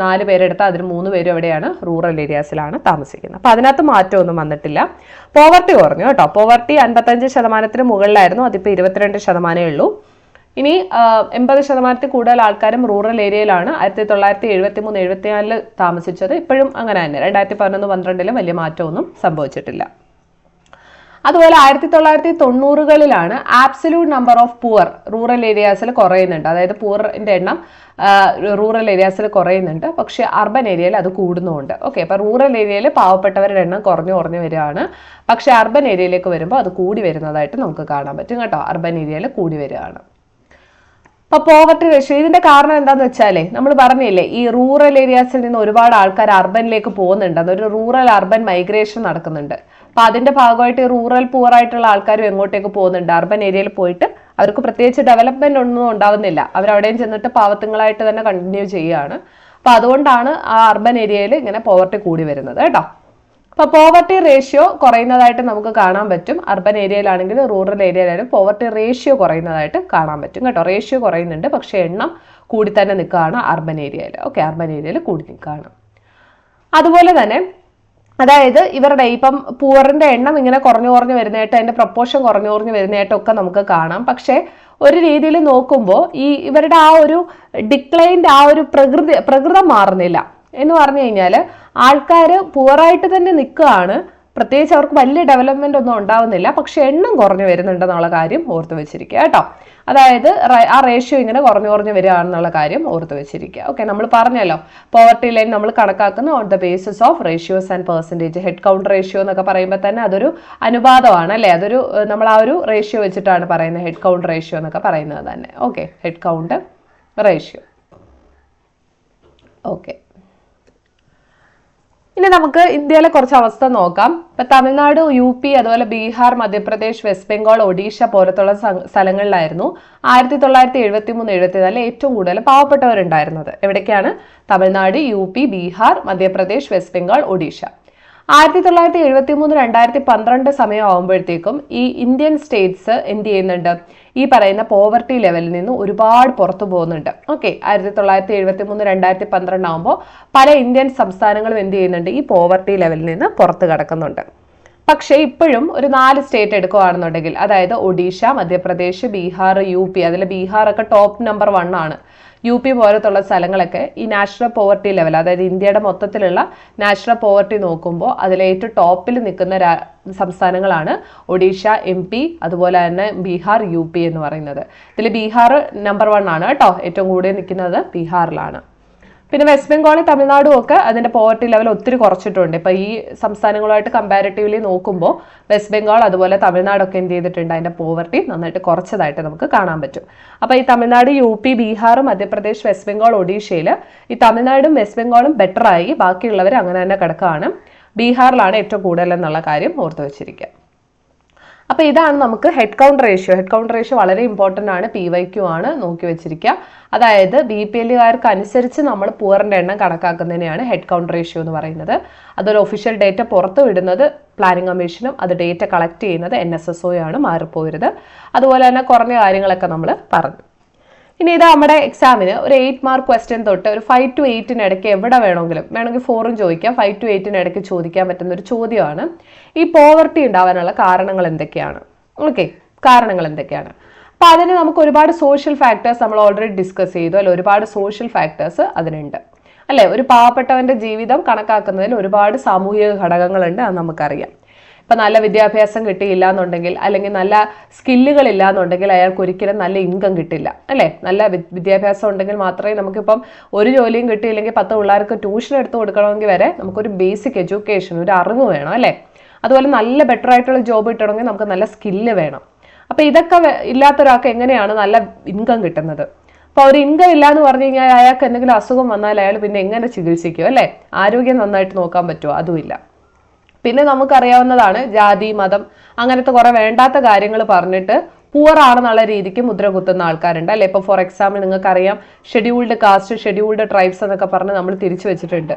4 പേരെടുത്താൽ അതിൽ 3 പേരും എവിടെയാണ്? റൂറൽ ഏരിയാസിലാണ് താമസിക്കുന്നത്. അപ്പൊ അതിനകത്ത് മാറ്റമൊന്നും വന്നിട്ടില്ല. പോവർട്ടി കുറഞ്ഞു കേട്ടോ. പോവർട്ടി 55% മുകളിലായിരുന്നു, അതിപ്പോൾ 22% ഉള്ളൂ. ഇനി 80% കൂടുതൽ ആൾക്കാരും റൂറൽ ഏരിയയിലാണ് 1973-74 താമസിച്ചത്. ഇപ്പോഴും അങ്ങനെ തന്നെ 2011-12 വലിയ മാറ്റമൊന്നും സംഭവിച്ചിട്ടില്ല. അതുപോലെ 1990-കളിലാണ് absolute number of poor rural ഏരിയാസിൽ കുറയുന്നുണ്ട്. അതായത് പുവറിന്റെ എണ്ണം റൂറൽ ഏരിയാസിൽ കുറയുന്നുണ്ട്, പക്ഷെ അർബൻ ഏരിയയിൽ അത് കൂടുന്നുമുണ്ട്. ഓക്കെ, അപ്പൊ റൂറൽ ഏരിയയിൽ പാവപ്പെട്ടവരുടെ എണ്ണം കുറഞ്ഞു വരികയാണ്. പക്ഷെ അർബൻ ഏരിയയിലേക്ക് വരുമ്പോൾ അത് കൂടി വരുന്നതായിട്ട് നമുക്ക് കാണാൻ പറ്റും കേട്ടോ. അർബൻ ഏരിയയിൽ കൂടി വരികയാണ്. അപ്പൊ പോവർട്ടി റേഷ്യോ, ഇതിന്റെ കാരണം എന്താന്ന് വെച്ചാലേ നമ്മൾ പറഞ്ഞില്ലേ, ഈ റൂറൽ ഏരിയാസിൽ നിന്ന് ഒരുപാട് ആൾക്കാർ അർബനിലേക്ക് പോകുന്നുണ്ട്, അതൊരു റൂറൽ അർബൻ മൈഗ്രേഷൻ നടക്കുന്നുണ്ട്. അപ്പൊ അതിന്റെ ഭാഗമായിട്ട് റൂറൽ പൂർ ആയിട്ടുള്ള ആൾക്കാരും എങ്ങോട്ടേക്ക് പോകുന്നുണ്ട്? അർബൻ ഏരിയയിൽ പോയിട്ട് അവർക്ക് പ്രത്യേകിച്ച് ഡെവലപ്മെന്റ് ഒന്നും ഉണ്ടാവുന്നില്ല, അവരവിടെയും ചെന്നിട്ട് പാവത്തുങ്ങളായിട്ട് തന്നെ കണ്ടിന്യൂ ചെയ്യുകയാണ്. അപ്പൊ അതുകൊണ്ടാണ് ആ അർബൻ ഏരിയയിൽ ഇങ്ങനെ പോവർട്ടി കൂടി വരുന്നത് കേട്ടോ. അപ്പൊ പോവർട്ടി റേഷ്യോ കുറയുന്നതായിട്ട് നമുക്ക് കാണാൻ പറ്റും. അർബൻ ഏരിയയിലാണെങ്കിലും റൂറൽ ഏരിയയിലാണെങ്കിലും പോവർട്ടി റേഷ്യോ കുറയുന്നതായിട്ട് കാണാൻ പറ്റും കേട്ടോ. റേഷ്യോ കുറയുന്നുണ്ട്, പക്ഷെ എണ്ണം കൂടി തന്നെ നിൽക്കുകയാണ് അർബൻ ഏരിയയിൽ. ഓക്കെ, അർബൻ ഏരിയയിൽ കൂടി നിൽക്കുകയാണ്. അതുപോലെ തന്നെ അതായത് ഇവരുടെ ഇപ്പം പൂവറിന്റെ എണ്ണം ഇങ്ങനെ കുറഞ്ഞു വരുന്നതായിട്ട്, അതിന്റെ പ്രപ്പോർഷൻ കുറഞ്ഞു വരുന്നതായിട്ടൊക്കെ നമുക്ക് കാണാം. പക്ഷെ ഒരു രീതിയിൽ നോക്കുമ്പോൾ ഇവരുടെ ആ ഒരു ഡിക്ലൈൻഡ് ആ ഒരു പ്രകൃതം മാറുന്നില്ല എന്ന് പറഞ്ഞു കഴിഞ്ഞാൽ ആൾക്കാർ പുവറായിട്ട് തന്നെ നിൽക്കുകയാണ്. പ്രത്യേകിച്ച് അവർക്ക് വലിയ ഡെവലപ്മെന്റ് ഒന്നും ഉണ്ടാവുന്നില്ല, പക്ഷെ എണ്ണം കുറഞ്ഞു വരുന്നുണ്ടെന്നുള്ള കാര്യം ഓർത്ത് വെച്ചിരിക്കുക കേട്ടോ. അതായത് ആ റേഷ്യോ ഇങ്ങനെ കുറഞ്ഞു വരികയാണെന്നുള്ള കാര്യം ഓർത്ത് വെച്ചിരിക്കുക. ഓക്കെ, നമ്മൾ പറഞ്ഞല്ലോ പോവർട്ടി ലൈൻ നമ്മൾ കണക്കാക്കുന്ന on the basis of ratios and percentage. Head count ratio എന്നൊക്കെ പറയുമ്പോൾ തന്നെ അതൊരു അനുപാതമാണ് അല്ലേ, അതൊരു നമ്മൾ ആ ഒരു റേഷ്യോ വെച്ചിട്ടാണ് പറയുന്നത്, ഹെഡ് കൗണ്ട് റേഷ്യോ എന്നൊക്കെ പറയുന്നത് തന്നെ. Okay, head count ratio. Okay, ഇനി നമുക്ക് ഇന്ത്യയിലെ കുറച്ച് അവസ്ഥ നോക്കാം. ഇപ്പൊ തമിഴ്നാട്, UP, അതുപോലെ ബീഹാർ, മധ്യപ്രദേശ്, വെസ്റ്റ് ബംഗാൾ, ഒഡീഷ പോലത്തുള്ള സ്ഥലങ്ങളിലായിരുന്നു 1973-74 ഏറ്റവും കൂടുതൽ പാവപ്പെട്ടവരുണ്ടായിരുന്നത്. എവിടേക്കാണ്? Tamil Nadu, UP, Bihar, Madhya Pradesh, west Bengal, Odisha. 1973-2012 സമയമാകുമ്പോഴത്തേക്കും ഈ ഇന്ത്യൻ സ്റ്റേറ്റ്സ് എന്ത് ചെയ്യുന്നുണ്ട്? ഈ പറയുന്ന പോവർട്ടി ലെവലിൽ നിന്ന് ഒരുപാട് പുറത്തു പോകുന്നുണ്ട്. ഓക്കെ, 1973-2012 ആകുമ്പോൾ പല ഇന്ത്യൻ സംസ്ഥാനങ്ങളും എന്ത് ചെയ്യുന്നുണ്ട്? ഈ പോവർട്ടി ലെവലിൽ നിന്ന് പുറത്ത് കിടക്കുന്നുണ്ട്. പക്ഷേ ഇപ്പോഴും ഒരു 4 സ്റ്റേറ്റ് എടുക്കുകയാണെന്നുണ്ടെങ്കിൽ, അതായത് ഒഡീഷ, മധ്യപ്രദേശ്, ബീഹാർ, UP, അതിൽ ബീഹാറൊക്കെ ടോപ്പ് നമ്പർ 1 ആണ്. UP പോലത്തുള്ള സ്ഥലങ്ങളൊക്കെ ഈ നാഷണൽ പോവർട്ടി ലെവൽ, അതായത് ഇന്ത്യയുടെ മൊത്തത്തിലുള്ള നാഷണൽ പോവർട്ടി നോക്കുമ്പോൾ അതിലേറ്റവും ടോപ്പിൽ നിൽക്കുന്ന സംസ്ഥാനങ്ങളാണ് ഒഡീഷ, MP, അതുപോലെ തന്നെ ബീഹാർ, UP എന്ന് പറയുന്നത്. ഇതിൽ ബീഹാർ നമ്പർ 1 ആണ് കേട്ടോ, ഏറ്റവും കൂടുതൽ നിൽക്കുന്നത് ബീഹാറിലാണ്. പിന്നെ വെസ്റ്റ് ബംഗാളും തമിഴ്നാടും ഒക്കെ അതിന്റെ പോവർട്ടി ലെവൽ ഒത്തിരി കുറച്ചിട്ടുണ്ട്. ഇപ്പൊ ഈ സംസ്ഥാനങ്ങളുമായിട്ട് കമ്പാരിറ്റീവ്ലി നോക്കുമ്പോൾ വെസ്റ്റ് ബംഗാൾ അതുപോലെ തമിഴ്നാടൊക്കെ എന്ത് ചെയ്തിട്ടുണ്ട്? അതിന്റെ പോവർട്ടി നന്നായിട്ട് കുറച്ചതായിട്ട് നമുക്ക് കാണാൻ പറ്റും. അപ്പൊ ഈ തമിഴ്നാട്, UP, ബീഹാർ, മധ്യപ്രദേശ്, വെസ്റ്റ് ബംഗാൾ, ഒഡീഷയില് ഈ തമിഴ്നാടും വെസ്റ്റ് ബംഗാളും ബെറ്റർ ആയി, ബാക്കിയുള്ളവർ അങ്ങനെ തന്നെ കിടക്കുകയാണ്. ബീഹാറിലാണ് ഏറ്റവും കൂടുതൽ എന്നുള്ള കാര്യം ഓർത്തു വെച്ചിരിക്കുക. അപ്പൊ ഇതാണ് നമുക്ക് head count ratio. Head count ratio വളരെ ഇമ്പോർട്ടന്റ് ആണ്, PYQ ആണ്, നോക്കി വെച്ചിരിക്കുക. അതായത് BPLകാർക്ക് അനുസരിച്ച് നമ്മൾ പുവറിന്റെ എണ്ണം കണക്കാക്കുന്നതിനെയാണ് ഹെഡ് കൗണ്ട് റേഷ്യോ എന്ന് പറയുന്നത്. അതൊരു ഒഫീഷ്യൽ ഡേറ്റ പുറത്തു വിടുന്നത് പ്ലാനിംഗ് കമ്മീഷനും, അത് ഡേറ്റ കളക്ട് ചെയ്യുന്നത് NSSO ആണ്, മാറിപ്പോരുത്. അതുപോലെ തന്നെ കുറഞ്ഞ കാര്യങ്ങളൊക്കെ നമ്മൾ പറഞ്ഞു. ഇനി ഇത് നമ്മുടെ എക്സാമിന് ഒരു 8 മാർക്ക് ക്വസ്റ്റ്യൻ തൊട്ട് ഒരു 5 to 8 ഇടയ്ക്ക് എവിടെ വേണമെങ്കിൽ 4 ചോദിക്കാം, 5 to 8 ഇടയ്ക്ക് ചോദിക്കാൻ പറ്റുന്ന ഒരു ചോദ്യമാണ് ഈ പോവർട്ടി ഉണ്ടാവാനുള്ള കാരണങ്ങൾ എന്തൊക്കെയാണ്. ഓക്കെ, കാരണങ്ങൾ എന്തൊക്കെയാണ്? അപ്പൊ അതിന് നമുക്ക് ഒരുപാട് സോഷ്യൽ ഫാക്ടേഴ്സ് നമ്മൾ ഓൾറെഡി ഡിസ്കസ് ചെയ്തു അല്ലെ, ഒരുപാട് സോഷ്യൽ ഫാക്ടേഴ്സ് അതിനുണ്ട് അല്ലെ. ഒരു പാവപ്പെട്ടവന്റെ ജീവിതം കണക്കാക്കുന്നതിൽ ഒരുപാട് സാമൂഹിക ഘടകങ്ങളുണ്ട്, അത് നമുക്കറിയാം. ഇപ്പം നല്ല വിദ്യാഭ്യാസം കിട്ടിയില്ല എന്നുണ്ടെങ്കിൽ, അല്ലെങ്കിൽ നല്ല സ്കില്ലുകൾ ഇല്ല എന്നുണ്ടെങ്കിൽ അയാൾക്ക് ഒരിക്കലും നല്ല ഇൻകം കിട്ടില്ല അല്ലേ. നല്ല വിദ്യാഭ്യാസം ഉണ്ടെങ്കിൽ മാത്രമേ നമുക്കിപ്പം ഒരു ജോലിയും കിട്ടിയില്ലെങ്കിൽ 10 പിള്ളേർക്ക് ട്യൂഷൻ എടുത്ത് കൊടുക്കണമെങ്കിൽ വരെ നമുക്കൊരു ബേസിക് എഡ്യൂക്കേഷൻ, ഒരു അറിവ് വേണം അല്ലേ. അതുപോലെ നല്ല ബെറ്റർ ആയിട്ടുള്ള ജോബ് കിട്ടണമെങ്കിൽ നമുക്ക് നല്ല സ്കില്ല് വേണം. അപ്പം ഇതൊക്കെ ഇല്ലാത്ത ഒരാൾക്ക് എങ്ങനെയാണ് നല്ല ഇൻകം കിട്ടുന്നത്? അപ്പോൾ ഒരു ഇൻകം ഇല്ല എന്ന് പറഞ്ഞു കഴിഞ്ഞാൽ അയാൾക്ക് എന്തെങ്കിലും അസുഖം വന്നാൽ അയാൾ പിന്നെ എങ്ങനെ ചികിത്സിക്കും അല്ലേ? ആരോഗ്യം നന്നായിട്ട് നോക്കാൻ പറ്റുമോ? അതുമില്ല. പിന്നെ നമുക്കറിയാവുന്നതാണ് ജാതി, മതം, അങ്ങനത്തെ കുറെ വേണ്ടാത്ത കാര്യങ്ങൾ പറഞ്ഞിട്ട് പുവർ ആണെന്നുള്ള രീതിക്ക് മുദ്ര കുത്തുന്ന ആൾക്കാരുണ്ട് അല്ലെ. ഇപ്പൊ ഫോർ എക്സാമ്പിൾ നിങ്ങൾക്കറിയാം ഷെഡ്യൂൾഡ് കാസ്റ്റ്, ഷെഡ്യൂൾഡ് ട്രൈബ്സ് എന്നൊക്കെ പറഞ്ഞ് നമ്മൾ തിരിച്ചു വെച്ചിട്ടുണ്ട്.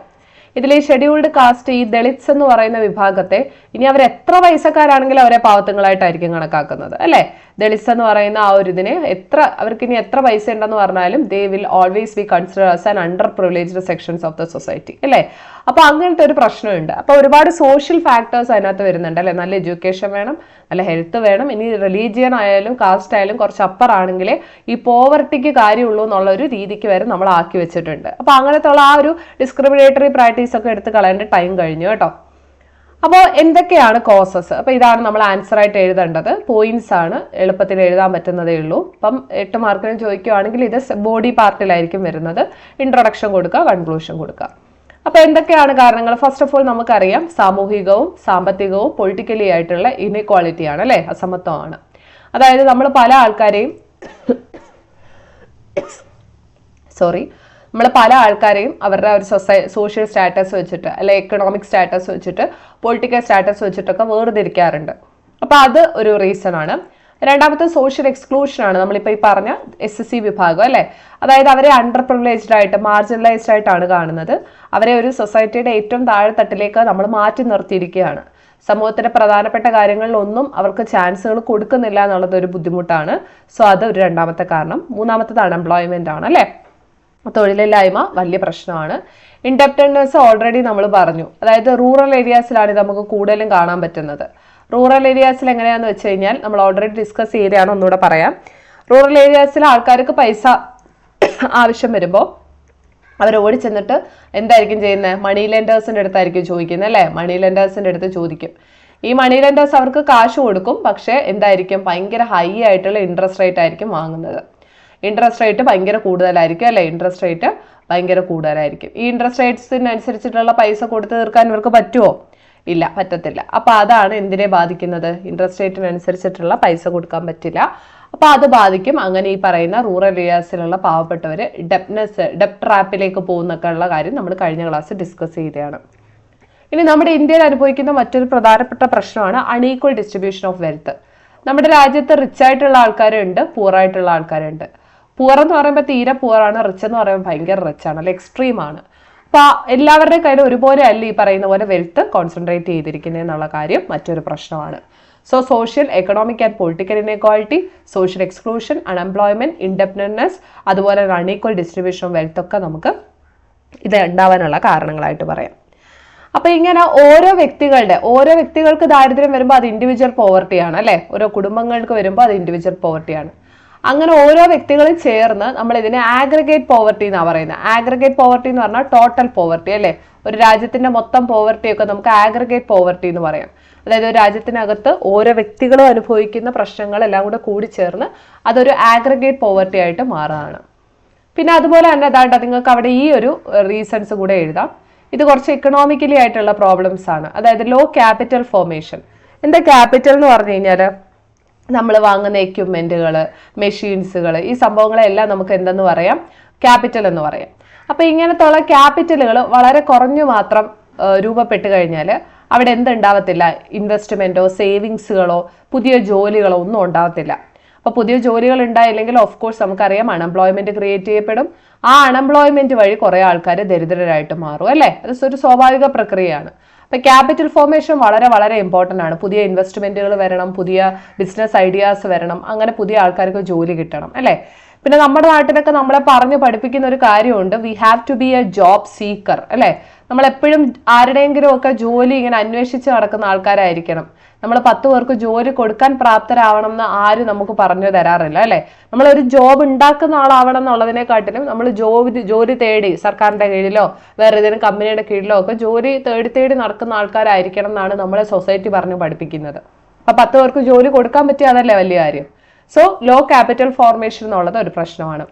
ഇതിൽ ഈ ഷെഡ്യൂൾഡ് കാസ്റ്റ്, ഈ ദളിത്സ് എന്ന് പറയുന്ന വിഭാഗത്തെ ഇനി അവർ എത്ര പൈസക്കാരാണെങ്കിലും അവരെ പാവത്തുങ്ങളായിട്ടായിരിക്കും കണക്കാക്കുന്നത് അല്ലെ. ദളിത്സ് എന്ന് പറയുന്ന ആ ഒരു ഇതിനെ അവർക്ക് ഇനി എത്ര പൈസ ഉണ്ടെന്ന് പറഞ്ഞാലും they will always be consider as an under privileged sections of the society അല്ലേ. അപ്പൊ അങ്ങനത്തെ ഒരു പ്രശ്നമുണ്ട്. അപ്പൊ ഒരുപാട് സോഷ്യൽ ഫാക്ടേഴ്സ് അതിനകത്ത് വരുന്നുണ്ട് അല്ലെ. നല്ല എഡ്യൂക്കേഷൻ വേണം, നല്ല ഹെൽത്ത് വേണം. ഇനി റിലീജിയൻ ആയാലും കാസ്റ്റ് ആയാലും കുറച്ച് അപ്പർ ആണെങ്കിലേ ഈ പോവർട്ടിക്ക് കാര്യമുള്ളൂ എന്നുള്ള ഒരു രീതിക്ക് വരെ നമ്മൾ ആക്കി വെച്ചിട്ടുണ്ട്. അപ്പൊ അങ്ങനത്തെ ഉള്ള ആ ഒരു ഡിസ്ക്രിമിനേറ്ററി പ്രാക്ടീസ് ഒക്കെ എടുത്ത് കളയേണ്ട ടൈം കഴിഞ്ഞു കേട്ടോ. അപ്പോൾ എന്തൊക്കെയാണ് കോസസ്? അപ്പൊ ഇതാണ് നമ്മൾ ആൻസർ ആയിട്ട് എഴുതേണ്ടത്. പോയിന്റ്സ് ആണ്, എളുപ്പത്തിൽ എഴുതാൻ പറ്റുന്നതേ ഉള്ളൂ. അപ്പം 8 മാർക്കിന് ചോദിക്കുകയാണെങ്കിൽ ഇത് ബോഡി പാർട്ടിലായിരിക്കും വരുന്നത്. ഇൻട്രൊഡക്ഷൻ കൊടുക്കുക, കൺക്ലൂഷൻ കൊടുക്കുക. അപ്പൊ എന്തൊക്കെയാണ് കാരണങ്ങൾ? ഫസ്റ്റ് ഓഫ് ഓൾ നമുക്കറിയാം സാമൂഹികവും സാമ്പത്തികവും പൊളിറ്റിക്കലി ആയിട്ടുള്ള ഇൻഇക്വാളിറ്റി ആണ് അല്ലെ, അസമത്വമാണ്. അതായത് നമ്മൾ പല ആൾക്കാരെയും അവരുടെ ഒരു സോഷ്യൽ സ്റ്റാറ്റസ് വെച്ചിട്ട് അല്ലെ, എക്കണോമിക് സ്റ്റാറ്റസ് വെച്ചിട്ട്, പൊളിറ്റിക്കൽ സ്റ്റാറ്റസ് വെച്ചിട്ടൊക്കെ വേർതിരിക്കാറുണ്ട്. അപ്പൊ അത് ഒരു റീസൺ ആണ്. രണ്ടാമത്തെ സോഷ്യൽ എക്സ്ക്ലൂഷൻ ആണ്. നമ്മളിപ്പോൾ ഈ പറഞ്ഞ SSC വിഭാഗം അല്ലെ, അതായത് അവരെ അണ്ടർ പ്രിവിലേജ്ഡ് ആയിട്ട്, മാർജിനലൈസ്ഡ് ആയിട്ടാണ് കാണുന്നത്. അവരെ ഒരു സൊസൈറ്റിയുടെ ഏറ്റവും താഴെത്തട്ടിലേക്ക് നമ്മൾ മാറ്റി നിർത്തിയിരിക്കുകയാണ്. സമൂഹത്തിന്റെ പ്രധാനപ്പെട്ട കാര്യങ്ങളിലൊന്നും അവർക്ക് ചാൻസുകൾ കൊടുക്കുന്നില്ല എന്നുള്ളത് ഒരു ബുദ്ധിമുട്ടാണ്. സോ അത് ഒരു രണ്ടാമത്തെ കാരണം. മൂന്നാമത്തേത് അൺഎംപ്ലോയ്മെന്റ് ആണ് അല്ലെ. തൊഴിലില്ലായ്മ വലിയ പ്രശ്നമാണ്. ഇൻഡെപ്റ്റഡ്നെസ് ഓൾറെഡി നമ്മൾ പറഞ്ഞു, അതായത് റൂറൽ ഏരിയാസിലാണ് ഇത് നമുക്ക് കൂടുതലും കാണാൻ പറ്റുന്നത്. റൂറൽ ഏരിയാസിൽ എങ്ങനെയാണെന്ന് വെച്ച് കഴിഞ്ഞാൽ നമ്മൾ ഓൾറെഡി ഡിസ്കസ് ചെയ്തതാണ്, ഒന്നുകൂടെ പറയാം. റൂറൽ ഏരിയാസിൽ ആൾക്കാർക്ക് പൈസ ആവശ്യം വരുമ്പോൾ അവർ ഓടി ചെന്നിട്ട് എന്തായിരിക്കും ചെയ്യുന്നത്? മണി ലെൻഡേഴ്സിൻ്റെ അടുത്തായിരിക്കും ചോദിക്കുന്നത് അല്ലേ? മണി ലെൻഡേഴ്സിൻ്റെ അടുത്ത് ചോദിക്കും. ഈ മണി ലെൻഡേഴ്സ് അവർക്ക് കാശ് കൊടുക്കും, പക്ഷേ എന്തായിരിക്കും? ഭയങ്കര ഹൈ ആയിട്ടുള്ള ഇൻട്രസ്റ്റ് റേറ്റ് ആയിരിക്കും വാങ്ങുന്നത്. ഇൻട്രസ്റ്റ് റേറ്റ് ഭയങ്കര കൂടുതലായിരിക്കും അല്ലേ? ഇൻട്രസ്റ്റ് റേറ്റ് ഭയങ്കര കൂടുതലായിരിക്കും. ഈ ഇൻട്രസ്റ്റ് റേറ്റ്സിനനുസരിച്ചിട്ടുള്ള പൈസ കൊടുത്തു തീർക്കാൻ ഇവർക്ക് പറ്റുമോ? ഇല്ല, പറ്റത്തില്ല. അപ്പൊ അതാണ് എന്തിനെ ബാധിക്കുന്നത്? ഇൻട്രസ്റ്റ് റേറ്റിനനുസരിച്ചിട്ടുള്ള പൈസ കൊടുക്കാൻ പറ്റില്ല. അപ്പൊ അത് ബാധിക്കും. അങ്ങനെ ഈ പറയുന്ന റൂറൽ ഏരിയാസിലുള്ള പാവപ്പെട്ടവര് ഡെപ്റ്റ് ട്രാപ്പിലേക്ക് പോകുന്നൊക്കെ ഉള്ള കാര്യം നമ്മൾ കഴിഞ്ഞ ക്ലാസ് ഡിസ്കസ് ചെയ്തതാണ്. ഇനി നമ്മുടെ ഇന്ത്യയിൽ അനുഭവിക്കുന്ന മറ്റൊരു പ്രധാനപ്പെട്ട പ്രശ്നമാണ് അൺഈക്വൽ ഡിസ്ട്രിബ്യൂഷൻ ഓഫ് വെൽത്ത്. നമ്മുടെ രാജ്യത്ത് റിച്ച് ആയിട്ടുള്ള ആൾക്കാരുണ്ട്, പൂർ ആയിട്ടുള്ള ആൾക്കാരുണ്ട്. പൂർ എന്ന് പറയുമ്പോൾ തീരെ പൂറാണ്, റിച്ച് എന്ന് പറയുമ്പോൾ ഭയങ്കര റിച്ച് ആണ്, അല്ലെ? എക്സ്ട്രീം ആണ്. അപ്പൊ എല്ലാവരുടെയും കയ്യിൽ ഒരുപോലെ അല്ല ഈ പറയുന്ന പോലെ വെൽത്ത് കോൺസെൻട്രേറ്റ് ചെയ്തിരിക്കുന്നത് എന്നുള്ള കാര്യം മറ്റൊരു പ്രശ്നമാണ്. So social, economic and political inequality, social exclusion, unemployment, indebtedness, അതുപോലെ അൺഈക്വൽ ഡിസ്ട്രിബ്യൂഷൻ ഓഫ് വെൽത്ത് ഒക്കെ നമുക്ക് ഇത് ഉണ്ടാവാനുള്ള കാരണങ്ങളായിട്ട് പറയാം. അപ്പൊ ഇങ്ങനെ ഓരോ വ്യക്തികൾക്ക് ദാരിദ്ര്യം വരുമ്പോൾ അത് ഇൻഡിവിജ്വൽ പോവർട്ടിയാണ് അല്ലെ? ഓരോ കുടുംബങ്ങൾക്ക് വരുമ്പോൾ അത് ഇൻഡിവിജ്വൽ പോവർട്ടിയാണ്. അങ്ങനെ ഓരോ വ്യക്തികളും ചേർന്ന് നമ്മൾ ഇതിനെ ആഗ്രിഗേറ്റ് പോവർട്ടി എന്നാണ് പറയുന്നത്. ആഗ്രിഗേറ്റ് പോവർട്ടി എന്ന് പറഞ്ഞാൽ ടോട്ടൽ പോവർട്ടി അല്ലെ? ഒരു രാജ്യത്തിന്റെ മൊത്തം പോവർട്ടി ഒക്കെ നമുക്ക് ആഗ്രിഗേറ്റ് പോവർട്ടി എന്ന് പറയാം. അതായത് ഒരു രാജ്യത്തിനകത്ത് ഓരോ വ്യക്തികളും അനുഭവിക്കുന്ന പ്രശ്നങ്ങൾ എല്ലാം കൂടെ കൂടി ചേർന്ന് അതൊരു ആഗ്രിഗേറ്റ് പോവർട്ടി ആയിട്ട് മാറുകയാണ്. പിന്നെ അതുപോലെ തന്നെ അതാണ്ട് നിങ്ങൾക്ക് അവിടെ ഈ ഒരു റീസൺസ് കൂടെ എഴുതാം. ഇത് കുറച്ച് ഇക്കണോമിക്കലി ആയിട്ടുള്ള പ്രോബ്ലംസ് ആണ്. അതായത് ലോ ക്യാപിറ്റൽ ഫോർമേഷൻ. എന്താ ക്യാപിറ്റൽ എന്ന് പറഞ്ഞു കഴിഞ്ഞാൽ നമ്മൾ വാങ്ങുന്ന എക്യുപ്മെന്റുകൾ, മെഷീൻസുകൾ, ഈ സംഭവങ്ങളെല്ലാം നമുക്ക് എന്തെന്ന് പറയാം? ക്യാപിറ്റൽ എന്ന് പറയാം. അപ്പൊ ഇങ്ങനത്തുള്ള ക്യാപിറ്റലുകൾ വളരെ കുറഞ്ഞു മാത്രം രൂപപ്പെട്ട് കഴിഞ്ഞാൽ അവിടെ എന്തുണ്ടാവത്തില്ല? ഇൻവെസ്റ്റ്മെന്റോ സേവിങ്സുകളോ പുതിയ ജോലികളോ ഒന്നും ഉണ്ടാവത്തില്ല. അപ്പൊ പുതിയ ജോലികൾ ഉണ്ടായില്ലെങ്കിൽ ഓഫ് കോഴ്സ് നമുക്കറിയാം അൺഎംപ്ലോയ്മെന്റ് ക്രിയേറ്റ് ചെയ്യപ്പെടും. ആ അൺഎംപ്ലോയ്മെന്റ് വഴി കുറെ ആൾക്കാർ ദരിദ്രരായിട്ട് മാറും അല്ലെ? അത് ഒരു സ്വാഭാവിക പ്രക്രിയയാണ്. അപ്പൊ ക്യാപിറ്റൽ ഫോർമേഷൻ വളരെ വളരെ ഇമ്പോർട്ടന്റ് ആണ്. പുതിയ ഇൻവെസ്റ്റ്മെന്റുകൾ വരണം, പുതിയ ബിസിനസ് ഐഡിയാസ് വരണം, അങ്ങനെ പുതിയ ആൾക്കാർക്ക് ജോലി കിട്ടണം അല്ലെ? പിന്നെ നമ്മുടെ നാട്ടിലൊക്കെ നമ്മളെ പറഞ്ഞു പഠിപ്പിക്കുന്ന ഒരു കാര്യമുണ്ട്, we have to be a job seeker അല്ലെ? നമ്മൾ എപ്പോഴും ആരുടെയെങ്കിലും ഒക്കെ ജോലി ഇങ്ങനെ അന്വേഷിച്ച് നടക്കുന്ന ആൾക്കാരായിരിക്കണം. നമ്മൾ 10 പേർക്ക് ജോലി കൊടുക്കാൻ പ്രാപ്തരാവണം എന്ന് ആരും നമുക്ക് പറഞ്ഞു തരാറില്ല അല്ലെ? നമ്മൾ ഒരു ജോബ് ഉണ്ടാക്കുന്ന ആളാവണം എന്നുള്ളതിനെക്കാട്ടിലും നമ്മൾ ജോലി തേടി സർക്കാരിന്റെ കീഴിലോ വേറെ ഏതെങ്കിലും കമ്പനിയുടെ കീഴിലോ ഒക്കെ ജോലി തേടി നടക്കുന്ന ആൾക്കാരായിരിക്കണം എന്നാണ് നമ്മളെ സൊസൈറ്റി പറഞ്ഞു പഠിപ്പിക്കുന്നത്. അപ്പൊ 10 പേർക്ക് ജോലി കൊടുക്കാൻ പറ്റിയ അതല്ലേ വലിയ കാര്യം. സോ ലോ ക്യാപിറ്റൽ ഫോർമേഷൻ എന്നുള്ളത് ഒരു പ്രശ്നമാണ്.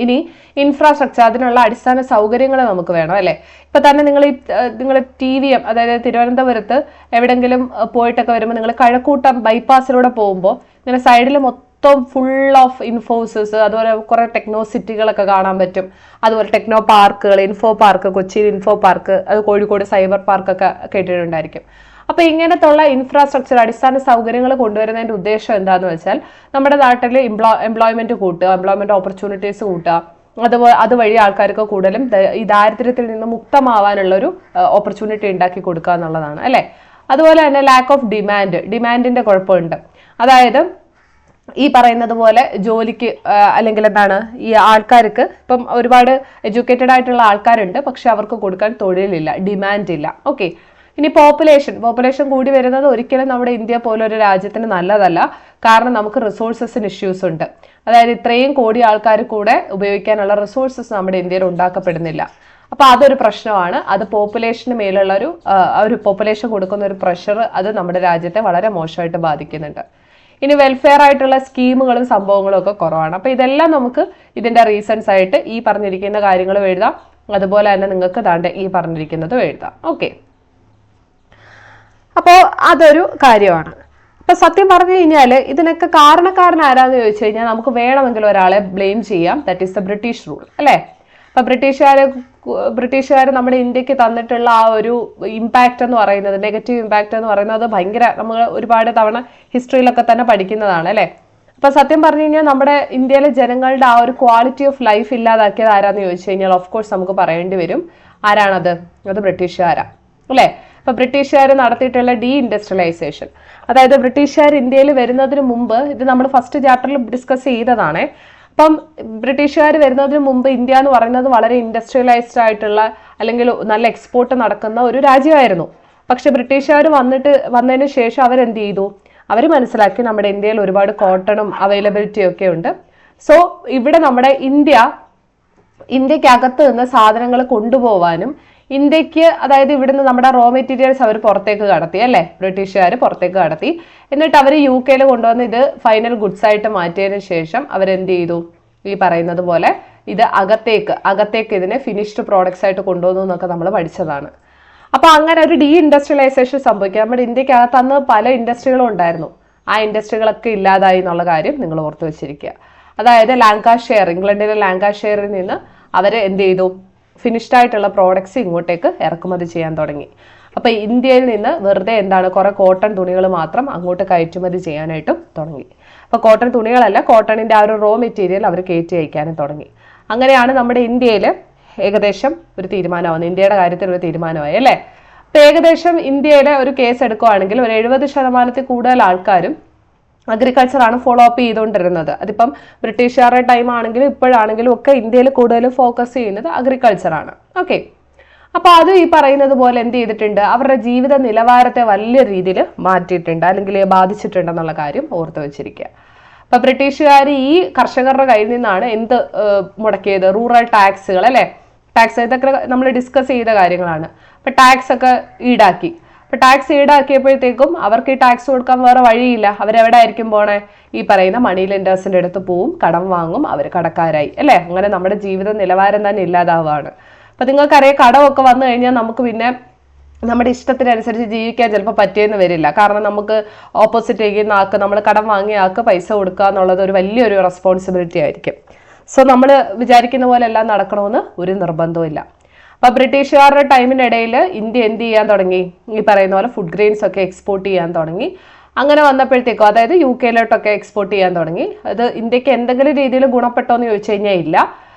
ഇനി ഇൻഫ്രാസ്ട്രക്ചർ, അതിനുള്ള അടിസ്ഥാന സൗകര്യങ്ങൾ നമുക്ക് വേണം അല്ലെ? ഇപ്പൊ തന്നെ നിങ്ങൾ TVM, അതായത് തിരുവനന്തപുരത്ത് എവിടെങ്കിലും പോയിട്ടൊക്കെ വരുമ്പോൾ നിങ്ങൾ കഴക്കൂട്ടം ബൈപ്പാസിലൂടെ പോകുമ്പോൾ ഇങ്ങനെ സൈഡിൽ മൊത്തം ഫുൾ ഓഫ് ഇൻഫോസിസ്, അതുപോലെ കുറെ ടെക്നോ സിറ്റികളൊക്കെ കാണാൻ പറ്റും. അതുപോലെ ടെക്നോ പാർക്കുകൾ, ഇൻഫോ പാർക്ക്, കൊച്ചിയിൽ ഇൻഫോ പാർക്ക്, അത് കോഴിക്കോട് സൈബർ പാർക്കൊക്കെ കേട്ടിട്ടുണ്ടായിരിക്കും. അപ്പൊ ഇങ്ങനത്തുള്ള ഇൻഫ്രാസ്ട്രക്ചർ, അടിസ്ഥാന സൗകര്യങ്ങൾ കൊണ്ടുവരുന്നതിന്റെ ഉദ്ദേശം എന്താന്ന് വെച്ചാൽ നമ്മുടെ നാട്ടിൽ എംപ്ലോയ്മെന്റ് കൂട്ടുക, എംപ്ലോയ്മെന്റ് ഓപ്പർച്യൂണിറ്റീസ് കൂട്ടുക, അതുവഴി ആൾക്കാർക്ക് കൂടുതലും ഈ ദാരിദ്ര്യത്തിൽ നിന്ന് മുക്തമാവാനുള്ള ഒരു ഓപ്പർച്യൂണിറ്റി ഉണ്ടാക്കി കൊടുക്കുക എന്നുള്ളതാണ് അല്ലെ? അതുപോലെ തന്നെ ലാക്ക് ഓഫ് ഡിമാൻഡിന്റെ കുഴപ്പമുണ്ട്. അതായത് ഈ പറയുന്നത് പോലെ ജോലിക്ക് അല്ലെങ്കിൽ എന്താണ് ഈ ആൾക്കാർക്ക് ഇപ്പം ഒരുപാട് എഡ്യൂക്കേറ്റഡ് ആയിട്ടുള്ള ആൾക്കാരുണ്ട്, പക്ഷെ അവർക്ക് കൊടുക്കാൻ തൊഴിലില്ല, ഡിമാൻഡ് ഇല്ല. ഓക്കെ, ഇനി പോപ്പുലേഷൻ കൂടി വരുന്നത് ഒരിക്കലും നമ്മുടെ ഇന്ത്യ പോലെ ഒരു രാജ്യത്തിന് നല്ലതല്ല. കാരണം നമുക്ക് റിസോഴ്സസിന് ഇഷ്യൂസ് ഉണ്ട്. അതായത് ഇത്രയും കോടി ആൾക്കാർ കൂടെ ഉപയോഗിക്കാനുള്ള റിസോഴ്സസ് നമ്മുടെ ഇന്ത്യയിൽ ഉണ്ടാക്കപ്പെടുന്നില്ല. അപ്പൊ അതൊരു പ്രശ്നമാണ്. അത് പോപ്പുലേഷന് മേലുള്ള ഒരു പോപ്പുലേഷൻ കൊടുക്കുന്ന ഒരു പ്രഷർ അത് നമ്മുടെ രാജ്യത്തെ വളരെ മോശമായിട്ട് ബാധിക്കുന്നുണ്ട്. ഇനി വെൽഫെയർ ആയിട്ടുള്ള സ്കീമുകളും സംഭവങ്ങളും ഒക്കെ കുറവാണ്. അപ്പൊ ഇതെല്ലാം നമുക്ക് ഇതിന്റെ റീസൺസ് ആയിട്ട് ഈ പറഞ്ഞിരിക്കുന്ന കാര്യങ്ങളും എഴുതാം. അതുപോലെ തന്നെ നിങ്ങൾക്ക് ദാണ്ട് ഈ പറഞ്ഞിരിക്കുന്നതും എഴുതാം. ഓക്കെ, അപ്പോൾ അതൊരു കാര്യമാണ്. അപ്പൊ സത്യം പറഞ്ഞു കഴിഞ്ഞാൽ ഇതിനൊക്കെ കാരണക്കാരൻ ആരാന്ന് ചോദിച്ചു കഴിഞ്ഞാൽ നമുക്ക് വേണമെങ്കിൽ ഒരാളെ ബ്ലെയിം ചെയ്യാം. That is the British rule അല്ലെ? അപ്പൊ ബ്രിട്ടീഷുകാർ നമ്മുടെ ഇന്ത്യക്ക് തന്നിട്ടുള്ള ആ ഒരു ഇമ്പാക്റ്റ് എന്ന് പറയുന്നത്, നെഗറ്റീവ് ഇമ്പാക്റ്റ് എന്ന് പറയുന്നത് ഭയങ്കര, നമ്മൾ ഒരുപാട് തവണ ഹിസ്റ്ററിയിലൊക്കെ തന്നെ പഠിക്കുന്നതാണ് അല്ലെ? അപ്പൊ സത്യം പറഞ്ഞു കഴിഞ്ഞാൽ നമ്മുടെ ഇന്ത്യയിലെ ജനങ്ങളുടെ ആ ഒരു ക്വാളിറ്റി ഓഫ് ലൈഫ് ഇല്ലാതാക്കിയത് ആരാന്ന് ചോദിച്ചു കഴിഞ്ഞാൽ ഓഫ് കോഴ്സ് നമുക്ക് പറയേണ്ടി വരും. ആരാണത്? അത് ബ്രിട്ടീഷുകാരാ അല്ലെ? അപ്പൊ ബ്രിട്ടീഷുകാർ നടത്തിയിട്ടുള്ള ഇൻഡസ്ട്രിയലൈസേഷൻ, അതായത് ബ്രിട്ടീഷുകാർ ഇന്ത്യയിൽ വരുന്നതിന് മുമ്പ്, ഇത് നമ്മൾ ഫസ്റ്റ് ചാപ്റ്ററിൽ ഡിസ്കസ് ചെയ്തതാണ്, അപ്പം ബ്രിട്ടീഷുകാർ വരുന്നതിന് മുമ്പ് ഇന്ത്യ എന്ന് പറയുന്നത് വളരെ ഇൻഡസ്ട്രിയലൈസ്ഡ് ആയിട്ടുള്ള അല്ലെങ്കിൽ നല്ല എക്സ്പോർട്ട് നടക്കുന്ന ഒരു രാജ്യമായിരുന്നു. പക്ഷെ ബ്രിട്ടീഷുകാർ വന്നതിന് ശേഷം അവരെന്ത് ചെയ്തു? അവർ മനസ്സിലാക്കി നമ്മുടെ ഇന്ത്യയിൽ ഒരുപാട് കോട്ടണും അവൈലബിലിറ്റിയും ഒക്കെ ഉണ്ട്. സോ ഇവിടെ നമ്മുടെ ഇന്ത്യക്കകത്ത് നിന്ന് സാധനങ്ങൾ കൊണ്ടുപോകാനും ഇന്ത്യക്ക്, അതായത് ഇവിടുന്ന് നമ്മുടെ റോ മെറ്റീരിയൽസ് അവർ പുറത്തേക്ക് കടത്തി അല്ലേ, ബ്രിട്ടീഷുകാർ പുറത്തേക്ക് കടത്തി. എന്നിട്ട് അവർ UK കൊണ്ടുവന്ന് ഇത് ഫൈനൽ ഗുഡ്സ് ആയിട്ട് മാറ്റിയതിനു ശേഷം അവരെന്ത് ചെയ്തു? ഈ പറയുന്നത് പോലെ ഇത് അകത്തേക്ക് ഇതിനെ ഫിനിഷ്ഡ് പ്രോഡക്ട്സ് ആയിട്ട് കൊണ്ടുവന്നു എന്നൊക്കെ നമ്മൾ പഠിച്ചതാണ്. അപ്പൊ അങ്ങനെ ഒരു ഡീ ഇൻഡസ്ട്രിയലൈസേഷൻ സംഭവിക്കുക. നമ്മുടെ ഇന്ത്യക്കകത്ത് അന്ന് പല ഇൻഡസ്ട്രികളും ഉണ്ടായിരുന്നു. ആ ഇൻഡസ്ട്രികളൊക്കെ ഇല്ലാതായി എന്നുള്ള കാര്യം നിങ്ങൾ ഓർത്തു വെച്ചിരിക്കുക. അതായത് ഇംഗ്ലണ്ടിലെ ലാങ്കാഷെയറിൽ നിന്ന് അവർ എന്ത് ചെയ്തു? ഫിനിഷ്ഡ് ആയിട്ടുള്ള പ്രോഡക്ട്സ് ഇങ്ങോട്ടേക്ക് ഇറക്കുമതി ചെയ്യാൻ തുടങ്ങി. അപ്പൊ ഇന്ത്യയിൽ നിന്ന് വെറുതെ കുറെ കോട്ടൺ തുണികൾ മാത്രം അങ്ങോട്ട് കയറ്റുമതി ചെയ്യാനായിട്ടും തുടങ്ങി. അപ്പൊ കോട്ടൺ തുണികളല്ല, കോട്ടണിന്റെ ആ ഒരു റോ മെറ്റീരിയൽ അവർ കയറ്റി അയക്കാനും തുടങ്ങി. അങ്ങനെയാണ് നമ്മുടെ ഇന്ത്യയിൽ ഏകദേശം ഒരു തീരുമാനമാവുന്നത്. ഇന്ത്യയുടെ കാര്യത്തിൽ ഒരു തീരുമാനമായി അല്ലേ. അപ്പൊ ഏകദേശം ഇന്ത്യയിലെ ഒരു കേസ് എടുക്കുകയാണെങ്കിൽ ഒരു 70% കൂടുതൽ ആൾക്കാരും അഗ്രികൾച്ചറാണ് ഫോളോ അപ്പ് ചെയ്തുകൊണ്ടിരുന്നത്. അതിപ്പം ബ്രിട്ടീഷുകാരുടെ ടൈം ആണെങ്കിലും ഇപ്പോഴാണെങ്കിലും ഒക്കെ ഇന്ത്യയിൽ കൂടുതൽ ഫോക്കസ് ചെയ്യുന്നത് അഗ്രികൾച്ചറാണ്. ഓക്കെ, അപ്പൊ അത് ഈ പറയുന്നത് പോലെ എന്ത് ചെയ്തിട്ടുണ്ട്? അവരുടെ ജീവിത നിലവാരത്തെ വലിയ രീതിയിൽ മാറ്റിയിട്ടുണ്ട് അല്ലെങ്കിൽ ബാധിച്ചിട്ടുണ്ടെന്നുള്ള കാര്യം ഓർത്തു വെച്ചിരിക്കുക. അപ്പൊ ബ്രിട്ടീഷുകാർ ഈ കർഷകരുടെ കയ്യിൽ നിന്നാണ് എന്ത് മുടക്കിയത്? റൂറൽ ടാക്സുകൾ അല്ലെ. ടാക്സ് ഇതൊക്കെ നമ്മൾ ഡിസ്കസ് ചെയ്ത കാര്യങ്ങളാണ്. അപ്പൊ ടാക്സ് ഒക്കെ ഈടാക്കി. അപ്പൊ ടാക്സ് ഈടാക്കിയപ്പോഴത്തേക്കും അവർക്ക് ഈ ടാക്സ് കൊടുക്കാൻ വേറെ വഴിയില്ല. അവരെവിടെ ആയിരിക്കും പോണേ? ഈ പറയുന്ന മണി ലെൻഡേഴ്സിന്റെ അടുത്ത് പോവും, കടം വാങ്ങും, അവർ കടക്കാരായി അല്ലെ. അങ്ങനെ നമ്മുടെ ജീവിത നിലവാരം തന്നെ ഇല്ലാതാവുകയാണ്. അപ്പൊ നിങ്ങൾക്കറിയാം, കടമൊക്കെ വന്നു കഴിഞ്ഞാൽ നമുക്ക് പിന്നെ നമ്മുടെ ഇഷ്ടത്തിനനുസരിച്ച് ജീവിക്കാൻ ചിലപ്പോൾ പറ്റിയെന്ന് വരില്ല. കാരണം നമുക്ക് ഓപ്പോസിറ്റ് ചെയ്യുന്ന ആൾക്ക്, നമ്മൾ കടം വാങ്ങിയ ആൾക്ക് പൈസ കൊടുക്കുക എന്നുള്ളത് ഒരു വലിയൊരു റെസ്പോൺസിബിലിറ്റി ആയിരിക്കും. സോ നമ്മൾ വിചാരിക്കുന്ന പോലെ എല്ലാം നടക്കണമെന്ന് ഒരു നിർബന്ധവും ഇല്ല. അപ്പൊ ബ്രിട്ടീഷുകാരുടെ ടൈമിനിടയിൽ ഇന്ത്യ എന്ത് ചെയ്യാൻ തുടങ്ങി? ഈ പറയുന്ന പോലെ ഫുഡ് ഗ്രെയിൻസ് ഒക്കെ എക്സ്പോർട്ട് ചെയ്യാൻ തുടങ്ങി. അങ്ങനെ വന്നപ്പോഴത്തേക്കും, അതായത് UK എക്സ്പോർട്ട് ചെയ്യാൻ തുടങ്ങി. അത് ഇന്ത്യക്ക് എന്തെങ്കിലും രീതിയിൽ ഗുണപ്പെട്ടോ എന്ന് ചോദിച്ചു കഴിഞ്ഞാൽ ഇല്ല.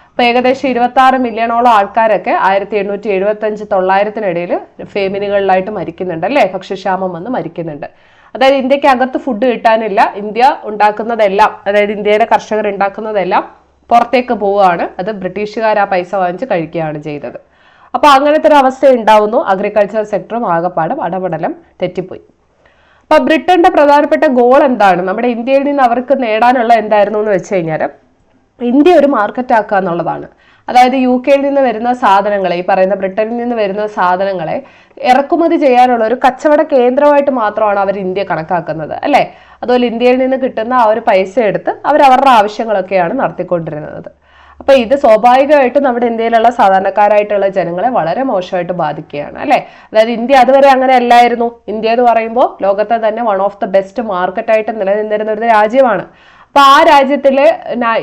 അപ്പൊ ഏകദേശം 26 മില്യണോളം ആൾക്കാരൊക്കെ 1878-900 ഫേമിനുകളിലായിട്ട് മരിക്കുന്നുണ്ട് അല്ലേ. ഭക്ഷ്യക്ഷാമം വന്ന് മരിക്കുന്നുണ്ട്. അതായത് ഇന്ത്യക്ക് അകത്ത് ഫുഡ് കിട്ടാനില്ല. ഇന്ത്യ ഉണ്ടാക്കുന്നതെല്ലാം, അതായത് ഇന്ത്യയിലെ കർഷകർ ഉണ്ടാക്കുന്നതെല്ലാം പുറത്തേക്ക് പോവുകയാണ്. അത് ബ്രിട്ടീഷുകാർ ആ പൈസ വാങ്ങിച്ച് കഴിക്കുകയാണ് ചെയ്തത്. അപ്പൊ അങ്ങനത്തെ ഒരു അവസ്ഥ ഉണ്ടാവുന്നു. അഗ്രികൾച്ചർ സെക്ടറും ആകെപ്പാടും അടപടലം തെറ്റിപ്പോയി. അപ്പൊ ബ്രിട്ടന്റെ പ്രധാനപ്പെട്ട ഗോൾ എന്താണ്? നമ്മുടെ ഇന്ത്യയിൽ നിന്ന് അവർക്ക് നേടാനുള്ള എന്തായിരുന്നു എന്ന് വെച്ച് കഴിഞ്ഞാൽ ഇന്ത്യ ഒരു മാർക്കറ്റ് ആക്കുക എന്നുള്ളതാണ്. അതായത് UK നിന്ന് വരുന്ന സാധനങ്ങളെ, ഈ പറയുന്ന ബ്രിട്ടനിൽ നിന്ന് വരുന്ന സാധനങ്ങളെ ഇറക്കുമതി ചെയ്യാനുള്ള ഒരു കച്ചവട കേന്ദ്രമായിട്ട് മാത്രമാണ് അവർ ഇന്ത്യ കണക്കാക്കുന്നത് അല്ലെ. അതുപോലെ ഇന്ത്യയിൽ നിന്ന് കിട്ടുന്ന ആ ഒരു പൈസ എടുത്ത് അവരവരുടെ ആവശ്യങ്ങളൊക്കെയാണ് നടത്തിക്കൊണ്ടിരുന്നത്. അപ്പൊ ഇത് സ്വാഭാവികമായിട്ടും നമ്മുടെ ഇന്ത്യയിലുള്ള സാധാരണക്കാരായിട്ടുള്ള ജനങ്ങളെ വളരെ മോശമായിട്ട് ബാധിക്കുകയാണ് അല്ലെ. അതായത് ഇന്ത്യ അതുവരെ അങ്ങനെ അല്ലായിരുന്നു. ഇന്ത്യ എന്ന് പറയുമ്പോൾ ലോകത്തെ തന്നെ വൺ ഓഫ് ദ ബെസ്റ്റ് മാർക്കറ്റായിട്ട് നിലനിന്നിരുന്ന ഒരു രാജ്യമാണ്. അപ്പൊ ആ രാജ്യത്തില്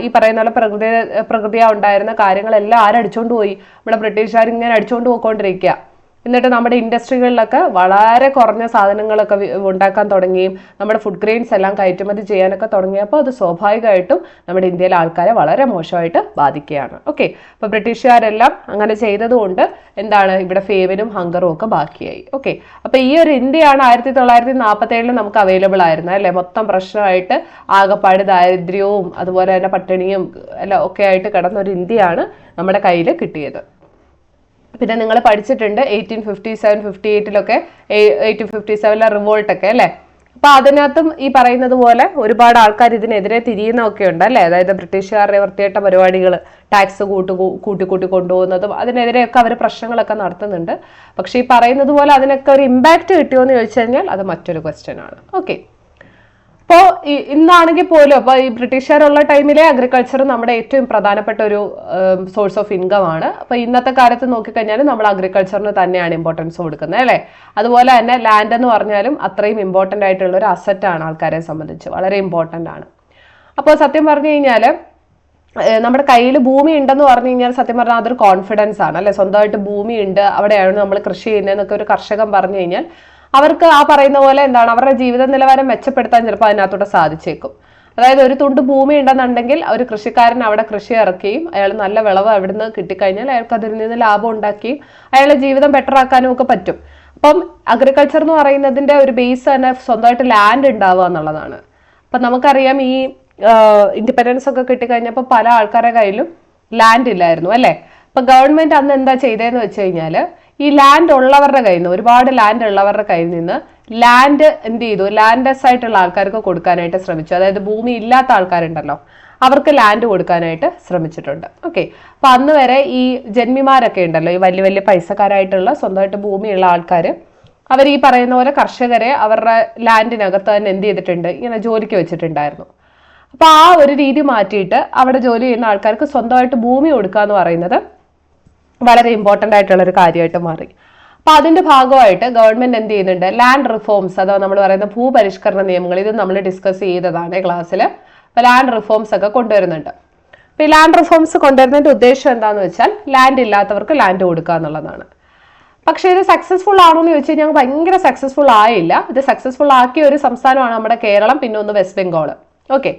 ഈ പറയുന്ന പോലെ പ്രകൃതിയാ ഉണ്ടായിരുന്ന കാര്യങ്ങളെല്ലാം ആരടിച്ചോണ്ട് പോയി? നമ്മുടെ ബ്രിട്ടീഷുകാർ ഇങ്ങനെ അടിച്ചോണ്ട് പോയിക്കൊണ്ടിരിക്കുക. എന്നിട്ട് നമ്മുടെ ഇൻഡസ്ട്രികളിലൊക്കെ വളരെ കുറഞ്ഞ സാധനങ്ങളൊക്കെ ഉണ്ടാക്കാൻ തുടങ്ങുകയും നമ്മുടെ ഫുഡ് ഗ്രെയിൻസ് എല്ലാം കയറ്റുമതി ചെയ്യാനൊക്കെ തുടങ്ങിയപ്പോൾ അത് സ്വാഭാവികമായിട്ടും നമ്മുടെ ഇന്ത്യയിലെ ആൾക്കാരെ വളരെ മോശമായിട്ട് ബാധിക്കുകയാണ്. ഓക്കെ, അപ്പൊ ബ്രിട്ടീഷുകാരെല്ലാം അങ്ങനെ ചെയ്തതുകൊണ്ട് എന്താണ്, ഇവിടെ ഫേമിനും ഹങ്കറും ഒക്കെ ബാക്കിയായി. ഓക്കെ, അപ്പൊ ഈ ഒരു ഇന്ത്യയാണ് 1947 നമുക്ക് അവൈലബിൾ ആയിരുന്നത് അല്ലെ. മൊത്തം പ്രശ്നമായിട്ട് ആകെപ്പാട് ദാരിദ്ര്യവും അതുപോലെ തന്നെ പട്ടിണിയും എല്ലാം ഒക്കെ ആയിട്ട് കിടന്ന ഒരു ഇന്ത്യയാണ് നമ്മുടെ കയ്യിൽ കിട്ടിയത്. പിന്നെ നിങ്ങൾ പഠിച്ചിട്ടുണ്ട് 1857-58 1857 റിവോൾട്ടൊക്കെ അല്ലെ. അപ്പൊ അതിനകത്തും ഈ പറയുന്നത് പോലെ ഒരുപാട് ആൾക്കാർ ഇതിനെതിരെ തിരിയുന്നൊക്കെ ഉണ്ട് അല്ലെ. അതായത് ബ്രിട്ടീഷുകാരുടെ വൃത്തികെട്ട പരിപാടികൾ, ടാക്സ് കൂട്ടി കൊണ്ടുപോകുന്നതും അതിനെതിരെയൊക്കെ അവർ പ്രശ്നങ്ങളൊക്കെ നടത്തുന്നുണ്ട്. പക്ഷെ ഈ പറയുന്നത് പോലെ അതിനൊക്കെ ഒരു ഇമ്പാക്ട് കിട്ടിയോ എന്ന് ചോദിച്ചു കഴിഞ്ഞാൽ അത് മറ്റൊരു ക്വസ്റ്റ്യൻ ആണ്. ഓക്കെ, അപ്പോൾ ഇന്നാണെങ്കിൽ പോലും അപ്പോൾ ഈ ബ്രിട്ടീഷുകാരുള്ള ടൈമിലെ അഗ്രികൾച്ചർ നമ്മുടെ ഏറ്റവും പ്രധാനപ്പെട്ട ഒരു സോഴ്സ് ഓഫ് ഇൻകം ആണ്. അപ്പോൾ ഇന്നത്തെ കാലത്ത് നോക്കിക്കഴിഞ്ഞാൽ നമ്മൾ അഗ്രികൾച്ചറിന് തന്നെയാണ് ഇമ്പോർട്ടൻസ് കൊടുക്കുന്നത് അല്ലേ. അതുപോലെ തന്നെ ലാൻഡ് എന്ന് പറഞ്ഞാലും അത്രയും ഇമ്പോർട്ടൻ്റ് ആയിട്ടുള്ള ഒരു അസറ്റാണ് ആൾക്കാരെ സംബന്ധിച്ച്, വളരെ ഇമ്പോർട്ടൻ്റ് ആണ്. അപ്പോൾ സത്യം പറഞ്ഞു കഴിഞ്ഞാൽ നമ്മുടെ കയ്യിൽ ഭൂമി ഉണ്ടെന്ന് പറഞ്ഞു കഴിഞ്ഞാൽ സത്യം പറഞ്ഞാൽ അതൊരു കോൺഫിഡൻസ് ആണ് അല്ലെ. സ്വന്തമായിട്ട് ഭൂമി ഉണ്ട്, അവിടെയാണ് നമ്മൾ കൃഷി ചെയ്യുന്നതെന്നൊക്കെ ഒരു കർഷകൻ പറഞ്ഞു കഴിഞ്ഞാൽ അവർക്ക് ആ പറയുന്ന പോലെ എന്താണ്, അവരുടെ ജീവിത നിലവാരം മെച്ചപ്പെടുത്താൻ ചിലപ്പോൾ അതിനകത്തൂടെ സാധിച്ചേക്കും. അതായത് ഒരു തുണ്ട് ഭൂമി ഉണ്ടെന്നുണ്ടെങ്കിൽ ഒരു കൃഷിക്കാരൻ അവിടെ കൃഷി ഇറക്കുകയും അയാൾ നല്ല വിളവ് അവിടുന്ന് കിട്ടിക്കഴിഞ്ഞാൽ അയാൾക്ക് അതിൽ നിന്ന് ലാഭം ഉണ്ടാക്കുകയും അയാളുടെ ജീവിതം ബെറ്റർ ആക്കാനും ഒക്കെ പറ്റും. അപ്പം അഗ്രികൾച്ചർ എന്ന് പറയുന്നതിന്റെ ഒരു ബേസ് തന്നെ സ്വന്തമായിട്ട് ലാൻഡ് ഉണ്ടാവുക എന്നുള്ളതാണ്. അപ്പം നമുക്കറിയാം ഈ ഇൻഡിപെൻഡൻസ് ഒക്കെ കിട്ടിക്കഴിഞ്ഞപ്പോൾ പല ആൾക്കാരുടെ കയ്യിലും ലാൻഡ് ഇല്ലായിരുന്നു അല്ലേ. അപ്പൊ ഗവൺമെന്റ് അന്ന് എന്താ ചെയ്തതെന്ന് വെച്ച് കഴിഞ്ഞാൽ ഈ ലാൻഡ് ഉള്ളവരുടെ കയ്യിൽ നിന്ന്, ഒരുപാട് ലാൻഡ് ഉള്ളവരുടെ കയ്യിൽ നിന്ന് ലാൻഡ് എന്ത് ചെയ്തു, ലാൻഡസ് ആയിട്ടുള്ള ആൾക്കാർക്ക് കൊടുക്കാനായിട്ട് ശ്രമിച്ചു. അതായത് ഭൂമി ഇല്ലാത്ത ആൾക്കാരുണ്ടല്ലോ, അവർക്ക് ലാൻഡ് കൊടുക്കാനായിട്ട് ശ്രമിച്ചിട്ടുണ്ട്. ഓക്കെ, അപ്പൊ അന്ന് വരെ ഈ ജന്മിമാരൊക്കെ ഉണ്ടല്ലോ, ഈ വലിയ വലിയ പൈസക്കാരായിട്ടുള്ള സ്വന്തമായിട്ട് ഭൂമിയുള്ള ആൾക്കാർ, അവർ ഈ പറയുന്ന പോലെ കർഷകരെ അവരുടെ ലാൻഡിനകത്ത് തന്നെ എന്ത് ചെയ്തിട്ടുണ്ട്, ഇങ്ങനെ ജോലിക്ക് വെച്ചിട്ടുണ്ടായിരുന്നു. അപ്പൊ ആ ഒരു രീതി മാറ്റിയിട്ട് അവിടെ ജോലി ചെയ്യുന്ന ആൾക്കാർക്ക് സ്വന്തമായിട്ട് ഭൂമി കൊടുക്കുക എന്ന് പറയുന്നത് വളരെ ഇമ്പോർട്ടൻ്റ് ആയിട്ടുള്ള ഒരു കാര്യമായിട്ട് മാറി. അപ്പൊ അതിന്റെ ഭാഗമായിട്ട് ഗവൺമെന്റ് എന്ത് ചെയ്യുന്നുണ്ട്, ലാൻഡ് റിഫോംസ് അഥവാ നമ്മൾ പറയുന്ന ഭൂപരിഷ്കരണ നിയമങ്ങൾ, ഇത് നമ്മൾ ഡിസ്കസ് ചെയ്തതാണ് ക്ലാസ്സിൽ. അപ്പൊ ലാൻഡ് റിഫോംസ് ഒക്കെ കൊണ്ടുവരുന്നുണ്ട്. അപ്പൊ ഈ ലാൻഡ് റിഫോംസ് കൊണ്ടുവരുന്നതിന്റെ ഉദ്ദേശം എന്താണെന്ന് വെച്ചാൽ ലാൻഡ് ഇല്ലാത്തവർക്ക് ലാൻഡ് കൊടുക്കുക എന്നുള്ളതാണ്. പക്ഷെ ഇത് സക്സസ്ഫുൾ ആണോ എന്ന് ചോദിച്ചു കഴിഞ്ഞാൽ ഭയങ്കര സക്സസ്ഫുൾ ആയില്ല. ഇത് സക്സസ്ഫുൾ ആക്കിയ ഒരു സംസ്ഥാനമാണ് നമ്മുടെ കേരളം, പിന്നെ ഒന്ന് വെസ്റ്റ് ബംഗാൾ. ഓക്കെ,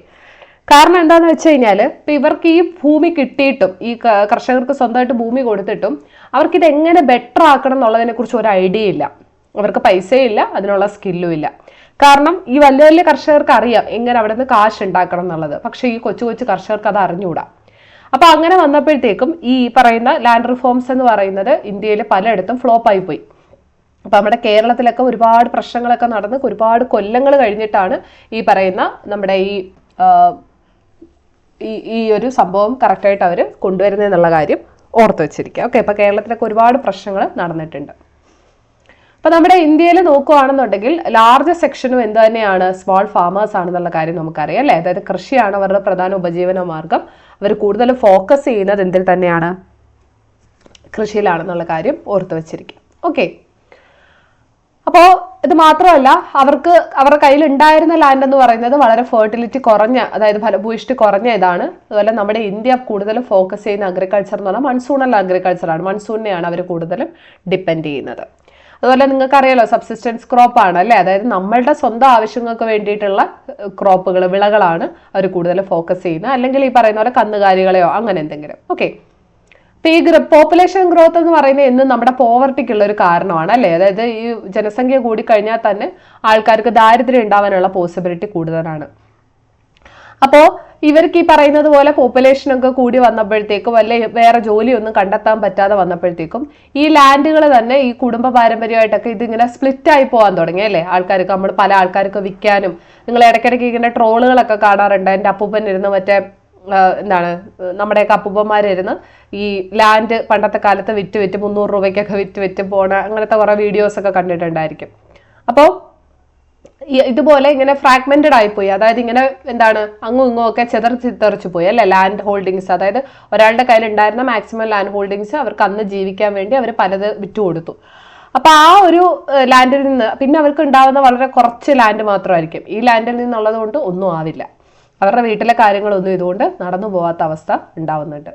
കാരണം എന്താന്ന് വെച്ച് കഴിഞ്ഞാൽ ഇപ്പൊ ഇവർക്ക് ഈ ഭൂമി കിട്ടിയിട്ടും, ഈ കർഷകർക്ക് സ്വന്തമായിട്ട് ഭൂമി കൊടുത്തിട്ടും അവർക്ക് ഇത് എങ്ങനെ ബെറ്റർ ആക്കണം എന്നുള്ളതിനെ കുറിച്ച് ഒരു ഐഡിയ ഇല്ല. അവർക്ക് പൈസയില്ല, അതിനുള്ള സ്കില്ലും ഇല്ല. കാരണം ഈ വലിയ വലിയ കർഷകർക്ക് അറിയാം എങ്ങനെ അവിടെ നിന്ന് കാശ് ഉണ്ടാക്കണം എന്നുള്ളത്. പക്ഷെ ഈ കൊച്ചു കൊച്ചു കർഷകർക്ക് അത് അറിഞ്ഞുകൂടാ. അപ്പൊ അങ്ങനെ വന്നപ്പോഴത്തേക്കും ഈ പറയുന്ന ലാൻഡ് റിഫോംസ് എന്ന് പറയുന്നത് ഇന്ത്യയിൽ പലയിടത്തും ഫ്ലോപ്പ് ആയി പോയി. അപ്പൊ നമ്മുടെ കേരളത്തിലൊക്കെ ഒരുപാട് പ്രശ്നങ്ങളൊക്കെ നടന്ന് ഒരുപാട് കൊല്ലങ്ങൾ കഴിഞ്ഞിട്ടാണ് ഈ പറയുന്ന നമ്മുടെ ഈ ഒരു സംഭവം കറക്റ്റായിട്ട് അവർ കൊണ്ടുവരുന്നതെന്നുള്ള കാര്യം ഓർത്ത് വെച്ചിരിക്കുക. ഓക്കെ, അപ്പൊ കേരളത്തിലൊക്കെ ഒരുപാട് പ്രശ്നങ്ങൾ നടന്നിട്ടുണ്ട്. അപ്പൊ നമ്മുടെ ഇന്ത്യയിൽ നോക്കുകയാണെന്നുണ്ടെങ്കിൽ ലാർജസ്റ്റ് സെക്ഷനും എന്ത് തന്നെയാണ്, സ്മോൾ ഫാമേഴ്സ് ആണെന്നുള്ള കാര്യം നമുക്കറിയാം അല്ലേ. അതായത് കൃഷിയാണ് അവരുടെ പ്രധാന ഉപജീവന മാർഗം. അവർ കൂടുതൽ ഫോക്കസ് ചെയ്യുന്നത് എന്തിൽ തന്നെയാണ്, കൃഷിയിലാണെന്നുള്ള കാര്യം ഓർത്ത് വെച്ചിരിക്കുക. ഓക്കെ, അപ്പോൾ ഇത് മാത്രമല്ല, അവരുടെ കയ്യിൽ ഉണ്ടായിരുന്ന ലാൻഡ് എന്ന് പറയുന്നത് വളരെ ഫെർട്ടിലിറ്റി കുറഞ്ഞ, അതായത് ഫലഭൂയിഷ്ടി കുറഞ്ഞ ഇതാണ്. അതുപോലെ നമ്മുടെ ഇന്ത്യ കൂടുതൽ ഫോക്കസ് ചെയ്യുന്ന അഗ്രികൾച്ചർ എന്ന് പറഞ്ഞാൽ മൺസൂണൽ അഗ്രികൾച്ചറാണ്. മൺസൂണിനെയാണ് അവർ കൂടുതലും ഡിപ്പെൻഡ് ചെയ്യുന്നത്. അതുപോലെ നിങ്ങൾക്കറിയാലോ സബ്സിസ്റ്റൻസ് ക്രോപ്പ് ആണ് അല്ലേ, അതായത് നമ്മളുടെ സ്വന്തം ആവശ്യങ്ങൾക്ക് വേണ്ടിയിട്ടുള്ള ക്രോപ്പുകൾ, വിളകളാണ് അവർ കൂടുതൽ ഫോക്കസ് ചെയ്യുന്നത്. അല്ലെങ്കിൽ ഈ പറയുന്ന പോലെ കന്നുകാലികളെയോ അങ്ങനെ എന്തെങ്കിലും. ഓക്കെ, അപ്പൊ ഈ പോപ്പുലേഷൻ ഗ്രോത്ത് എന്ന് പറയുന്നത് എന്നും നമ്മുടെ പോവർട്ടിക്കുള്ള ഒരു കാരണമാണ് അല്ലേ. അതായത് ഈ ജനസംഖ്യ കൂടിക്കഴിഞ്ഞാൽ തന്നെ ആൾക്കാർക്ക് ദാരിദ്ര്യം ഉണ്ടാവാനുള്ള പോസിബിലിറ്റി കൂടുതലാണ്. അപ്പോ ഇവർക്ക് ഈ പറയുന്നത് പോലെ പോപ്പുലേഷനൊക്കെ കൂടി വന്നപ്പോഴത്തേക്കും വേറെ ജോലിയൊന്നും കണ്ടെത്താൻ പറ്റാതെ വന്നപ്പോഴത്തേക്കും ഈ ലാൻഡുകൾ തന്നെ ഈ കുടുംബ പാരമ്പര്യമായിട്ടൊക്കെ ഇതിങ്ങനെ സ്പ്ലിറ്റ് ആയി പോകാൻ തുടങ്ങി അല്ലേ. ആൾക്കാർക്ക് നമ്മൾ പല ആൾക്കാർക്ക് വിൽക്കാനും, നിങ്ങൾ ഇടയ്ക്കിടയ്ക്ക് ഇങ്ങനെ ട്രോളുകളൊക്കെ കാണാറുണ്ട്. എൻ്റെ അപ്പൂപ്പൻ ഇരുന്ന് മറ്റേ എന്താണ് നമ്മുടെയൊക്കെ അപ്പൂപ്പന്മാരിരുന്ന് ഈ ലാൻഡ് പണ്ടത്തെ കാലത്ത് വിറ്റ് 300 രൂപയ്ക്കൊക്കെ വിറ്റ് പോണ അങ്ങനത്തെ കുറെ വീഡിയോസ് ഒക്കെ കണ്ടിട്ടുണ്ടായിരിക്കും. അപ്പോൾ ഇതുപോലെ ഇങ്ങനെ ഫ്രാഗ്മെന്റഡ് ആയിപ്പോയി. അതായത് ഇങ്ങനെ എന്താണ് അങ്ങും ഇങ്ങും ഒക്കെ ചിതറിച്ചു പോയി അല്ലെ ലാൻഡ് ഹോൾഡിങ്സ്. അതായത് ഒരാളുടെ കയ്യിൽ ഉണ്ടായിരുന്ന മാക്സിമം ലാൻഡ് ഹോൾഡിങ്സ് അവർക്ക് അന്ന് ജീവിക്കാൻ വേണ്ടി അവർ പലത് വിറ്റുകൊടുത്തു. അപ്പൊ ആ ഒരു ലാൻഡിൽ നിന്ന് പിന്നെ അവർക്ക് ഉണ്ടാവുന്ന വളരെ കുറച്ച് ലാൻഡ് മാത്രമായിരിക്കും. ഈ ലാൻഡിൽ നിന്നുള്ളത് കൊണ്ട് ഒന്നും ആവില്ല. അവരുടെ വീട്ടിലെ കാര്യങ്ങളൊന്നും ഇതുകൊണ്ട് നടന്നു പോകാത്ത അവസ്ഥ ഉണ്ടാവുന്നുണ്ട്.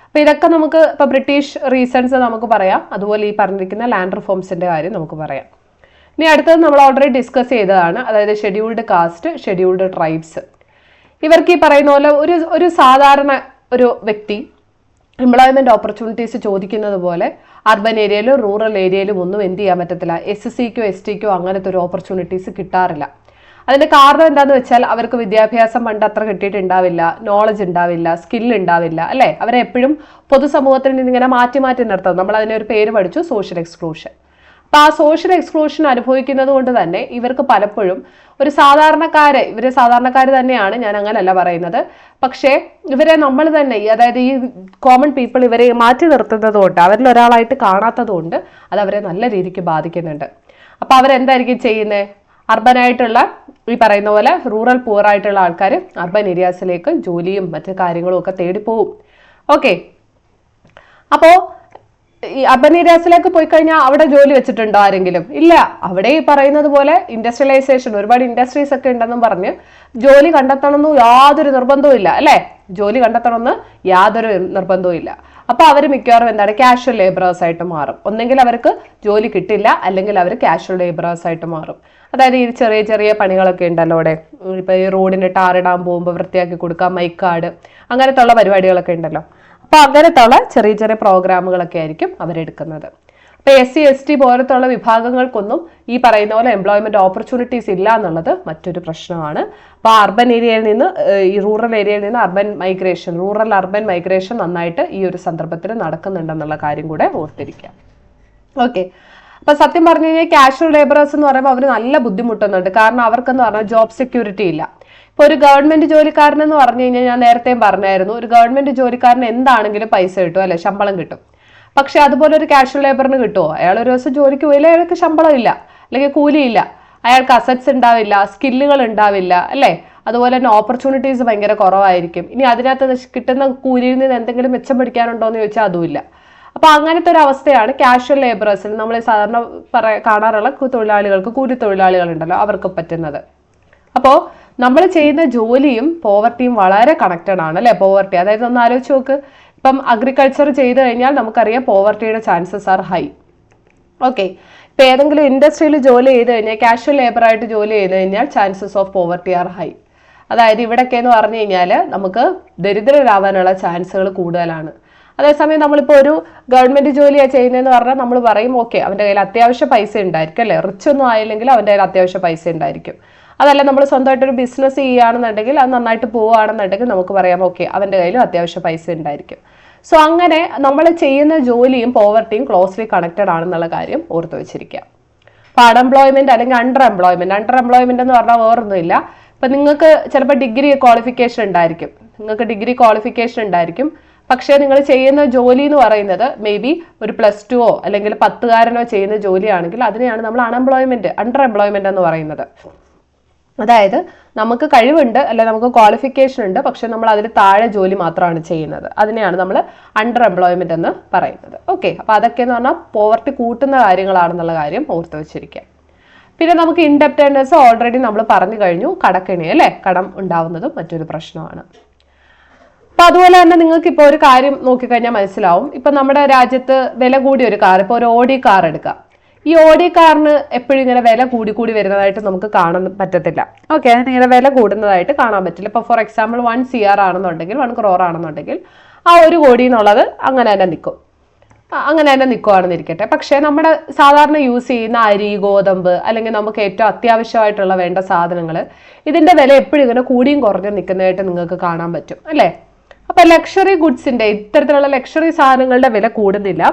അപ്പൊ ഇതൊക്കെ നമുക്ക് ഇപ്പൊ ബ്രിട്ടീഷ് റീസൺസ് നമുക്ക് പറയാം. അതുപോലെ ഈ പറഞ്ഞിരിക്കുന്ന ലാൻഡ് റിഫോംസിന്റെ കാര്യം നമുക്ക് പറയാം. ഇനി അടുത്തത് നമ്മൾ ഓൾറെഡി ഡിസ്കസ് ചെയ്തതാണ്, അതായത് ഷെഡ്യൂൾഡ് കാസ്റ്റ്, ഷെഡ്യൂൾഡ് ട്രൈബ്സ്. ഇവർക്ക് ഈ പറയുന്ന പോലെ ഒരു സാധാരണ ഒരു വ്യക്തി എംപ്ലോയ്മെന്റ് ഓപ്പർച്യൂണിറ്റീസ് ചോദിക്കുന്നത് പോലെ അർബൻ ഏരിയയിലും റൂറൽ ഏരിയയിലും ഒന്നും എന്ത് ചെയ്യാൻ പറ്റത്തില്ല, SC-ക്കോ ST-ക്കോ അങ്ങനത്തെ ഒരു ഓപ്പർച്യൂണിറ്റീസ് കിട്ടാറില്ല. അതിന്റെ കാരണം എന്താന്ന് വെച്ചാൽ അവർക്ക് വിദ്യാഭ്യാസം പണ്ട് അത്ര കിട്ടിയിട്ടുണ്ടാവില്ല, നോളജ് ഉണ്ടാവില്ല, സ്കിൽ ഉണ്ടാവില്ല അല്ലെ. അവരെ എപ്പോഴും പൊതുസമൂഹത്തിൽ നിന്ന് ഇങ്ങനെ മാറ്റി നിർത്തും. നമ്മൾ അതിനെ ഒരു പേര് പഠിച്ചു, സോഷ്യൽ എക്സ്ക്ലൂഷൻ. അപ്പൊ ആ സോഷ്യൽ എക്സ്ക്ലൂഷൻ അനുഭവിക്കുന്നത് കൊണ്ട് തന്നെ ഇവർക്ക് പലപ്പോഴും ഇവര് സാധാരണക്കാർ തന്നെയാണ്, ഞാൻ അങ്ങനല്ല പറയുന്നത്. പക്ഷേ ഇവരെ നമ്മൾ തന്നെ, അതായത് ഈ കോമൺ പീപ്പിൾ ഇവരെ മാറ്റി നിർത്തുന്നത് കൊണ്ട്, അവരിൽ ഒരാളായിട്ട് കാണാത്തത് കൊണ്ട് അത് അവരെ നല്ല രീതിക്ക് ബാധിക്കുന്നുണ്ട്. അപ്പൊ അവരെന്തായിരിക്കും ചെയ്യുന്നത്, അർബനായിട്ടുള്ള ഈ പറയുന്ന പോലെ റൂറൽ പൂർ ആയിട്ടുള്ള ആൾക്കാർ അർബൻ ഏരിയാസിലേക്ക് ജോലിയും മറ്റു കാര്യങ്ങളും ഒക്കെ തേടി പോവും. ഓക്കെ, അപ്പോ ഈ അർബൻ ഏരിയാസിലേക്ക് പോയി കഴിഞ്ഞാൽ അവിടെ ജോലി വെച്ചിട്ടുണ്ടോ ആരെങ്കിലും? ഇല്ല. അവിടെ ഈ പറയുന്നത് പോലെ ഇൻഡസ്ട്രിയലൈസേഷൻ, ഒരുപാട് ഇൻഡസ്ട്രീസ് ഒക്കെ ഉണ്ടെന്നും പറഞ്ഞ് ജോലി കണ്ടെത്തണമെന്ന് യാതൊരു നിർബന്ധവും ഇല്ല അല്ലെ. ജോലി കണ്ടെത്തണമെന്ന് യാതൊരു നിർബന്ധവും ഇല്ല. അപ്പൊ അവർ മിക്കവാറും എന്താണ്, കാഷ്വൽ ലേബറേഴ്സ് ആയിട്ട് മാറും. ഒന്നെങ്കിൽ അവർക്ക് ജോലി കിട്ടില്ല, അല്ലെങ്കിൽ അവർ കാഷ്വൽ ലേബറേഴ്സ് ആയിട്ട് മാറും. അതായത് ഈ ചെറിയ ചെറിയ പണികളൊക്കെ ഉണ്ടല്ലോ അവിടെ, ഇപ്പൊ ഈ റോഡിന് ടാറിടാൻ പോകുമ്പോൾ വൃത്തിയാക്കി കൊടുക്കാം, മൈക്കാട്, അങ്ങനത്തെ ഉള്ള പരിപാടികളൊക്കെ ഉണ്ടല്ലോ. അപ്പൊ അങ്ങനത്തെ ഉള്ള ചെറിയ ചെറിയ പ്രോഗ്രാമുകളൊക്കെ ആയിരിക്കും അവരെടുക്കുന്നത്. അപ്പൊ SC ST പോലത്തുള്ള വിഭാഗങ്ങൾക്കൊന്നും ഈ പറയുന്ന പോലെ എംപ്ലോയ്മെന്റ് ഓപ്പർച്യൂണിറ്റീസ് ഇല്ല എന്നുള്ളത് മറ്റൊരു പ്രശ്നമാണ്. അപ്പൊ അർബൻ ഏരിയയിൽ നിന്ന് ഈ റൂറൽ ഏരിയയിൽ നിന്ന് റൂറൽ അർബൻ മൈഗ്രേഷൻ നന്നായിട്ട് ഈ ഒരു സന്ദർഭത്തിൽ നടക്കുന്നുണ്ടെന്നുള്ള കാര്യം കൂടെ ഓർത്തിരിക്കാം. ഓക്കെ, അപ്പൊ സത്യം പറഞ്ഞു കഴിഞ്ഞാൽ കാഷ്വൽ ലേബറേഴ്സ് എന്ന് പറയുമ്പോൾ അവർ നല്ല ബുദ്ധിമുട്ടുന്നുണ്ട്. കാരണം അവർക്കെന്ന് പറഞ്ഞാൽ ജോബ് സെക്യൂരിറ്റി ഇല്ല. ഇപ്പൊ ഒരു ഗവൺമെന്റ് ജോലിക്കാരൻ എന്ന് പറഞ്ഞു കഴിഞ്ഞാൽ ഞാൻ നേരത്തെയും പറഞ്ഞായിരുന്നു, ഒരു ഗവൺമെന്റ് ജോലിക്കാരന് എന്താണെങ്കിലും പൈസ കിട്ടും അല്ലെ, ശമ്പളം കിട്ടും. പക്ഷെ അതുപോലെ ഒരു കാഷ്വൽ ലേബറിന് കിട്ടുമോ? അയാൾ ഒരു ദിവസം ജോലിക്ക് പോയില്ല, അയാൾക്ക് ശമ്പളം ഇല്ല, അല്ലെങ്കിൽ കൂലിയില്ല, അയാൾക്ക് അസറ്റ്സ് ഉണ്ടാവില്ല, സ്കില്ലുകൾ ഉണ്ടാവില്ല അല്ലേ. അതുപോലെ തന്നെ ഓപ്പർച്യൂണിറ്റീസ് ഭയങ്കര കുറവായിരിക്കും. ഇനി അതിനകത്ത് കിട്ടുന്ന കൂലിയിൽ നിന്ന് എന്തെങ്കിലും മെച്ചം പിടിക്കാനുണ്ടോ എന്ന് ചോദിച്ചാൽ അതുമില്ല. അപ്പൊ അങ്ങനത്തെ ഒരു അവസ്ഥയാണ് കാഷ്വൽ ലേബറേഴ്സിൽ നമ്മൾ സാധാരണ കാണാറുള്ള തൊഴിലാളികൾക്ക്, കൂലി തൊഴിലാളികൾ ഉണ്ടല്ലോ, അവർക്ക് പറ്റുന്നത്. അപ്പോൾ നമ്മൾ ചെയ്യുന്ന ജോലിയും പോവർട്ടിയും വളരെ കണക്റ്റഡ് ആണ് അല്ലെ. പോവർട്ടി അതായത് ഒന്ന് ആലോചിച്ച് നോക്ക്, ഇപ്പം അഗ്രികൾച്ചർ ചെയ്ത് കഴിഞ്ഞാൽ നമുക്കറിയാം പോവർട്ടിയുടെ ചാൻസസ് ആർ ഹൈ. ഓക്കെ, ഇപ്പൊ ഏതെങ്കിലും ഇൻഡസ്ട്രിയിൽ ജോലി ചെയ്ത് കഴിഞ്ഞാൽ, കാഷ്വൽ ലേബറായിട്ട് ജോലി ചെയ്ത് കഴിഞ്ഞാൽ chances of poverty are high. അതായത് ഇവിടെയൊക്കെ എന്ന് പറഞ്ഞു കഴിഞ്ഞാൽ നമുക്ക് ദരിദ്രരാവാനുള്ള ചാൻസുകൾ കൂടുതലാണ്. അതേസമയം നമ്മളിപ്പോൾ ഒരു ഗവൺമെന്റ് ജോലിയാണ് ചെയ്യുന്നതെന്ന് പറഞ്ഞാൽ നമ്മൾ പറയും ഓക്കെ, അവൻ്റെ കയ്യിൽ അത്യാവശ്യം പൈസ ഉണ്ടായിരിക്കും അല്ലേ. റിച്ച് ഒന്നും ആയില്ലെങ്കിൽ അവൻ്റെ കയ്യിൽ അത്യാവശ്യം പൈസ ഉണ്ടായിരിക്കും. അതല്ല നമ്മൾ സ്വന്തമായിട്ടൊരു ബിസിനസ് ചെയ്യുകയാണെന്നുണ്ടെങ്കിൽ, അത് നന്നായിട്ട് പോവുകയാണെന്നുണ്ടെങ്കിൽ നമുക്ക് പറയാം ഓക്കെ, അവൻ്റെ കയ്യിലും അത്യാവശ്യം പൈസ ഉണ്ടായിരിക്കും. സോ അങ്ങനെ നമ്മൾ ചെയ്യുന്ന ജോലിയും പോവർട്ടിയും ക്ലോസ്ലി കണക്റ്റഡ് ആണെന്നുള്ള കാര്യം ഓർത്തു വെച്ചിരിക്കുക. അപ്പോൾ അൺഎംപ്ലോയ്മെന്റ് അല്ലെങ്കിൽ അണ്ടർ എംപ്ലോയ്മെന്റ് എന്ന് പറഞ്ഞാൽ വേറൊന്നുമില്ല. ഇപ്പം നിങ്ങൾക്ക് ചിലപ്പോൾ ഡിഗ്രി ക്വാളിഫിക്കേഷൻ ഉണ്ടായിരിക്കും, പക്ഷേ നിങ്ങൾ ചെയ്യുന്ന ജോലി എന്ന് പറയുന്നത് മേ ബി ഒരു +2 അല്ലെങ്കിൽ 10കാരനോ ചെയ്യുന്ന ജോലിയാണെങ്കിൽ അതിനെയാണ് നമ്മൾ അണ്ടർ എംപ്ലോയ്മെന്റ് എന്ന് പറയുന്നത്. അതായത് നമുക്ക് കഴിവുണ്ട് അല്ലെ, നമുക്ക് ക്വാളിഫിക്കേഷൻ ഉണ്ട്, പക്ഷെ നമ്മൾ അതിൽ താഴെ ജോലി മാത്രമാണ് ചെയ്യുന്നത്. അതിനെയാണ് നമ്മൾ അണ്ടർ എംപ്ലോയ്മെന്റ് എന്ന് പറയുന്നത്. ഓക്കെ, അപ്പൊ അതൊക്കെ എന്ന് പറഞ്ഞാൽ പോവർട്ടി കൂട്ടുന്ന കാര്യങ്ങളാണെന്നുള്ള കാര്യം ഓർത്ത് വെച്ചിരിക്കുക. പിന്നെ നമുക്ക് ഇൻഡെപ്റ്റഡ്നെസ് ഓൾറെഡി നമ്മൾ പറഞ്ഞു കഴിഞ്ഞു, കടക്കെണി അല്ലെ, കടം ഉണ്ടാവുന്നതും മറ്റൊരു പ്രശ്നമാണ്. അപ്പൊ അതുപോലെ തന്നെ നിങ്ങൾക്ക് ഇപ്പോൾ ഒരു കാര്യം നോക്കിക്കഴിഞ്ഞാൽ മനസ്സിലാവും. ഇപ്പൊ നമ്മുടെ രാജ്യത്ത് വില കൂടിയ ഒരു കാർ, ഇപ്പൊ ഒരു ഓഡി കാർ എടുക്കാം. ഈ ഓഡി കാറിന് എപ്പോഴും ഇങ്ങനെ വില കൂടി വരുന്നതായിട്ട് നമുക്ക് കാണാൻ പറ്റത്തില്ല. ഓക്കെ, അതിനിങ്ങനെ വില കൂടുന്നതായിട്ട് കാണാൻ പറ്റില്ല. ഇപ്പൊ ഫോർ എക്സാമ്പിൾ 1 CR ആണെന്നുണ്ടെങ്കിൽ, 1 crore ആണെന്നുണ്ടെങ്കിൽ ആ 1 കോടി എന്നുള്ളത് അങ്ങനെ തന്നെ നിൽക്കുവാണെന്നിരിക്കട്ടെ. പക്ഷെ നമ്മുടെ സാധാരണ യൂസ് ചെയ്യുന്ന അരി, ഗോതമ്പ് അല്ലെങ്കിൽ നമുക്ക് ഏറ്റവും അത്യാവശ്യമായിട്ടുള്ള വേണ്ട സാധനങ്ങൾ, ഇതിന്റെ വില എപ്പോഴും ഇങ്ങനെ കൂടിയും കുറഞ്ഞും നിൽക്കുന്നതായിട്ട് നിങ്ങൾക്ക് കാണാൻ പറ്റും അല്ലേ. അപ്പൊ ലക്ഷറി ഗുഡ്സിന്റെ, ഇത്തരത്തിലുള്ള ലക്ഷറി സാധനങ്ങളുടെ വില കൂടുന്നില്ല.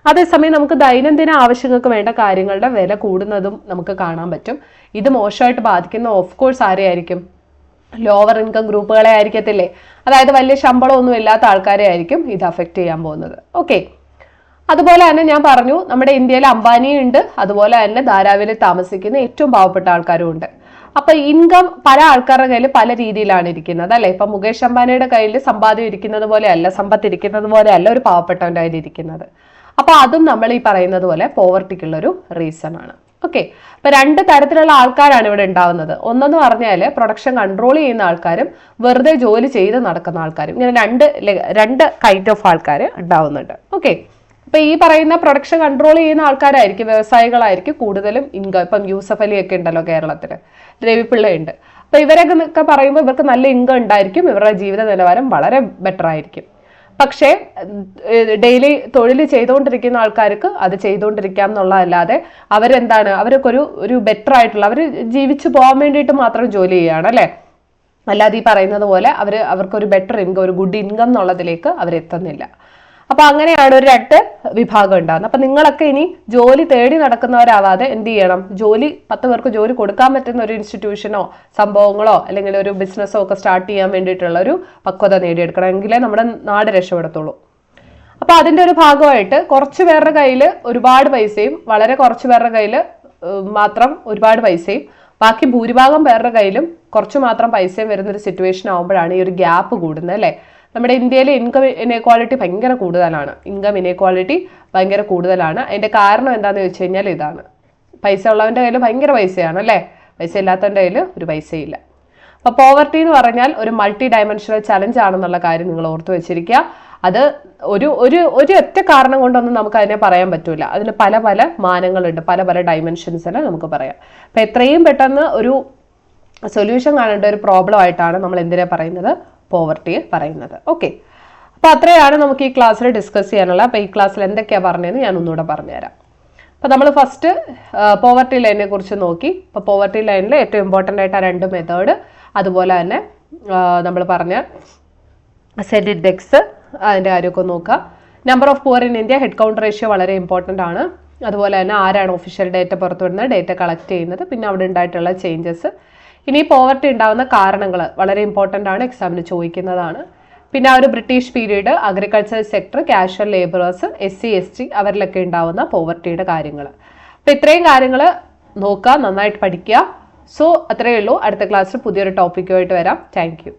അതേസമയം നമുക്ക് ദൈനംദിന ആവശ്യങ്ങൾക്ക് വേണ്ട കാര്യങ്ങളുടെ വില കൂടുന്നതും നമുക്ക് കാണാൻ പറ്റും. ഇത് മോശമായിട്ട് ബാധിക്കുന്ന ഓഫ് കോഴ്സ് ആരെയായിരിക്കും? ലോവർ ഇൻകം ഗ്രൂപ്പുകളെ ആയിരിക്കത്തില്ലേ. അതായത് വലിയ ശമ്പളമൊന്നും ഇല്ലാത്ത ആൾക്കാരെ ആയിരിക്കും ഇത് അഫക്റ്റ് ചെയ്യാൻ പോകുന്നത്. ഓക്കെ, അതുപോലെ തന്നെ ഞാൻ പറഞ്ഞു നമ്മുടെ ഇന്ത്യയിൽ അംബാനിയുണ്ട്, അതുപോലെ തന്നെ ധാരാവിയിൽ താമസിക്കുന്ന ഏറ്റവും പാവപ്പെട്ട ആൾക്കാരും ഉണ്ട്. അപ്പൊ ഇൻകം പല ആൾക്കാരുടെ കയ്യിൽ പല രീതിയിലാണ് ഇരിക്കുന്നത് അല്ലെ. ഇപ്പൊ മുകേഷ് അംബാനിയുടെ കയ്യിൽ സമ്പാദ്യം ഇരിക്കുന്നത് പോലെ അല്ല ഒരു പാവപ്പെട്ടവന്റെ കയ്യിൽ ഇരിക്കുന്നത്. അപ്പൊ അതും നമ്മൾ ഈ പറയുന്നത് പോലെ പോവർട്ടിക്കുള്ളൊരു റീസൺ ആണ്. ഓക്കെ, അപ്പൊ 2 തരത്തിലുള്ള ആൾക്കാരാണ് ഇവിടെ ഉണ്ടാവുന്നത്. ഒന്നെന്ന് പറഞ്ഞാല് പ്രൊഡക്ഷൻ കൺട്രോൾ ചെയ്യുന്ന ആൾക്കാരും വെറുതെ ജോലി ചെയ്ത് നടക്കുന്ന ആൾക്കാരും, ഇങ്ങനെ രണ്ട് കൈൻഡ് ഓഫ് ആൾക്കാർ ഉണ്ടാവുന്നുണ്ട്. ഓക്കെ, അപ്പൊ ഈ പറയുന്ന പ്രൊഡക്ഷൻ കൺട്രോൾ ചെയ്യുന്ന ആൾക്കാരായിരിക്കും, വ്യവസായികളായിരിക്കും കൂടുതലും ഇൻകം. ഇപ്പം യൂസഫ് അലി ഒക്കെ ഉണ്ടല്ലോ കേരളത്തില്, രവിപിള്ള ഉണ്ട്. അപ്പൊ ഇവരൊക്കെ പറയുമ്പോൾ ഇവർക്ക് നല്ല ഇൻകം ഉണ്ടായിരിക്കും, ഇവരുടെ ജീവിത നിലവാരം വളരെ ബെറ്റർ ആയിരിക്കും. പക്ഷേ ഡെയിലി തൊഴിൽ ചെയ്തുകൊണ്ടിരിക്കുന്ന ആൾക്കാർക്ക് അത് ചെയ്തുകൊണ്ടിരിക്കാം എന്നുള്ളതല്ലാതെ അവരെന്താണ്, അവരൊക്കെ ഒരു ബെറ്റർ ആയിട്ടുള്ള, അവർ ജീവിച്ചു പോകാൻ വേണ്ടിയിട്ട് മാത്രം ജോലി ചെയ്യുകയാണ് അല്ലെ. അല്ലാതെ ഈ പറയുന്നത് പോലെ അവർക്കൊരു ബെറ്റർ ഇൻകം, ഒരു ഗുഡ് ഇൻകം എന്നുള്ളതിലേക്ക് അവരെത്തുന്നില്ല. അപ്പൊ അങ്ങനെയാണ് ഒരു 2 വിഭാഗം ഉണ്ടാകുന്നത്. അപ്പൊ നിങ്ങളൊക്കെ ഇനി ജോലി തേടി നടക്കുന്നവരാവാതെ എന്ത് ചെയ്യണം, 10 പേർക്ക് ജോലി കൊടുക്കാൻ പറ്റുന്ന ഒരു ഇൻസ്റ്റിറ്റ്യൂഷനോ സംഭവങ്ങളോ അല്ലെങ്കിൽ ഒരു ബിസിനസ്സോ ഒക്കെ സ്റ്റാർട്ട് ചെയ്യാൻ വേണ്ടിയിട്ടുള്ള ഒരു പക്വത നേടിയെടുക്കണം, എങ്കിലേ നമ്മുടെ നാട് രക്ഷപ്പെടത്തുള്ളൂ. അപ്പൊ അതിന്റെ ഒരു ഭാഗമായിട്ട് കുറച്ചു പേരുടെ കയ്യിൽ ഒരുപാട് പൈസയും വളരെ കുറച്ചു പേരുടെ കയ്യിൽ മാത്രം ഒരുപാട് പൈസയും ബാക്കി ഭൂരിഭാഗം പേരുടെ കയ്യിലും കുറച്ചു മാത്രം പൈസയും വരുന്നൊരു സിറ്റുവേഷൻ ആകുമ്പോഴാണ് ഈ ഒരു ഗ്യാപ്പ് കൂടുന്നത് അല്ലേ. നമ്മുടെ ഇന്ത്യയിൽ ഇൻകം ഇനേക്വാളിറ്റി ഭയങ്കര കൂടുതലാണ്. അതിന്റെ കാരണം എന്താണെന്ന് ചോദിച്ചു കഴിഞ്ഞാൽ ഇതാണ്, പൈസ ഉള്ളവന്റെ കയ്യിൽ ഭയങ്കര പൈസയാണ് അല്ലേ, പൈസ ഇല്ലാത്തവന്റെ കയ്യിൽ ഒരു പൈസയില്ല. അപ്പൊ പോവർട്ടി എന്ന് പറഞ്ഞാൽ ഒരു മൾട്ടി ഡയമെൻഷണൽ ചലഞ്ച് ആണെന്നുള്ള കാര്യം നിങ്ങൾ ഓർത്തു വെച്ചിരിക്കുക. അത് ഒരു ഒറ്റ കാരണം കൊണ്ടൊന്നും നമുക്ക് അതിനെ പറയാൻ പറ്റൂല. അതിന് പല മാനങ്ങളുണ്ട്, പല ഡയമെൻഷൻസിൽ നമുക്ക് പറയാം. അപ്പൊ എത്രയും പെട്ടെന്ന് ഒരു സൊല്യൂഷൻ കാണേണ്ട ഒരു പ്രോബ്ലം ആയിട്ടാണ് നമ്മൾ എന്തിനാ പറയുന്നത്, പോവർട്ടിയെ പറയുന്നത്. ഓക്കെ, അപ്പൊ അത്രയാണ് നമുക്ക് ഈ ക്ലാസ്സിൽ ഡിസ്കസ് ചെയ്യാനുള്ള. അപ്പൊ ഈ ക്ലാസ്സിൽ എന്തൊക്കെയാ പറഞ്ഞതെന്ന് ഞാൻ ഒന്നുകൂടെ പറഞ്ഞുതരാം. അപ്പോൾ നമ്മൾ ഫസ്റ്റ് പോവർട്ടി ലൈനിനെ കുറിച്ച് നോക്കി. അപ്പോൾ പോവർട്ടി ലൈനിൽ ഏറ്റവും ഇമ്പോർട്ടൻ്റ് ആയിട്ട് ആ 2 മെത്തേഡ്, അതുപോലെ തന്നെ നമ്മൾ പറഞ്ഞ സെന്റ് ഇൻഡെക്സ്, അതിൻ്റെ കാര്യമൊക്കെ നോക്കുക. Number of poor in India, head count ratio വളരെ ഇമ്പോർട്ടൻ്റ് ആണ്. അതുപോലെ തന്നെ ആരാണ് ഒഫീഷ്യൽ ഡേറ്റ പുറത്തുവിടുന്നത്, ഡേറ്റ കളക്ട് ചെയ്യുന്നത്, പിന്നെ അവിടെ ഉണ്ടായിട്ടുള്ള ചേഞ്ചസ്. ഇനി പോവർട്ടി ഉണ്ടാകുന്ന കാരണങ്ങൾ വളരെ ഇമ്പോർട്ടൻ്റ് ആണ്, എക്സാമിന് ചോദിക്കുന്നതാണ്. പിന്നെ ആ ഒരു British period, agriculture sector, casual labourers, SC ST അവരിലൊക്കെ ഉണ്ടാവുന്ന പോവർട്ടിയുടെ കാര്യങ്ങൾ. അപ്പോൾ ഇത്രയും കാര്യങ്ങൾ നോക്കുക, നന്നായിട്ട് പഠിക്കുക. സോ അത്രയേ ഉള്ളൂ. അടുത്ത ക്ലാസ്സിൽ പുതിയൊരു ടോപ്പിക്കുമായിട്ട് വരാം. Thank you.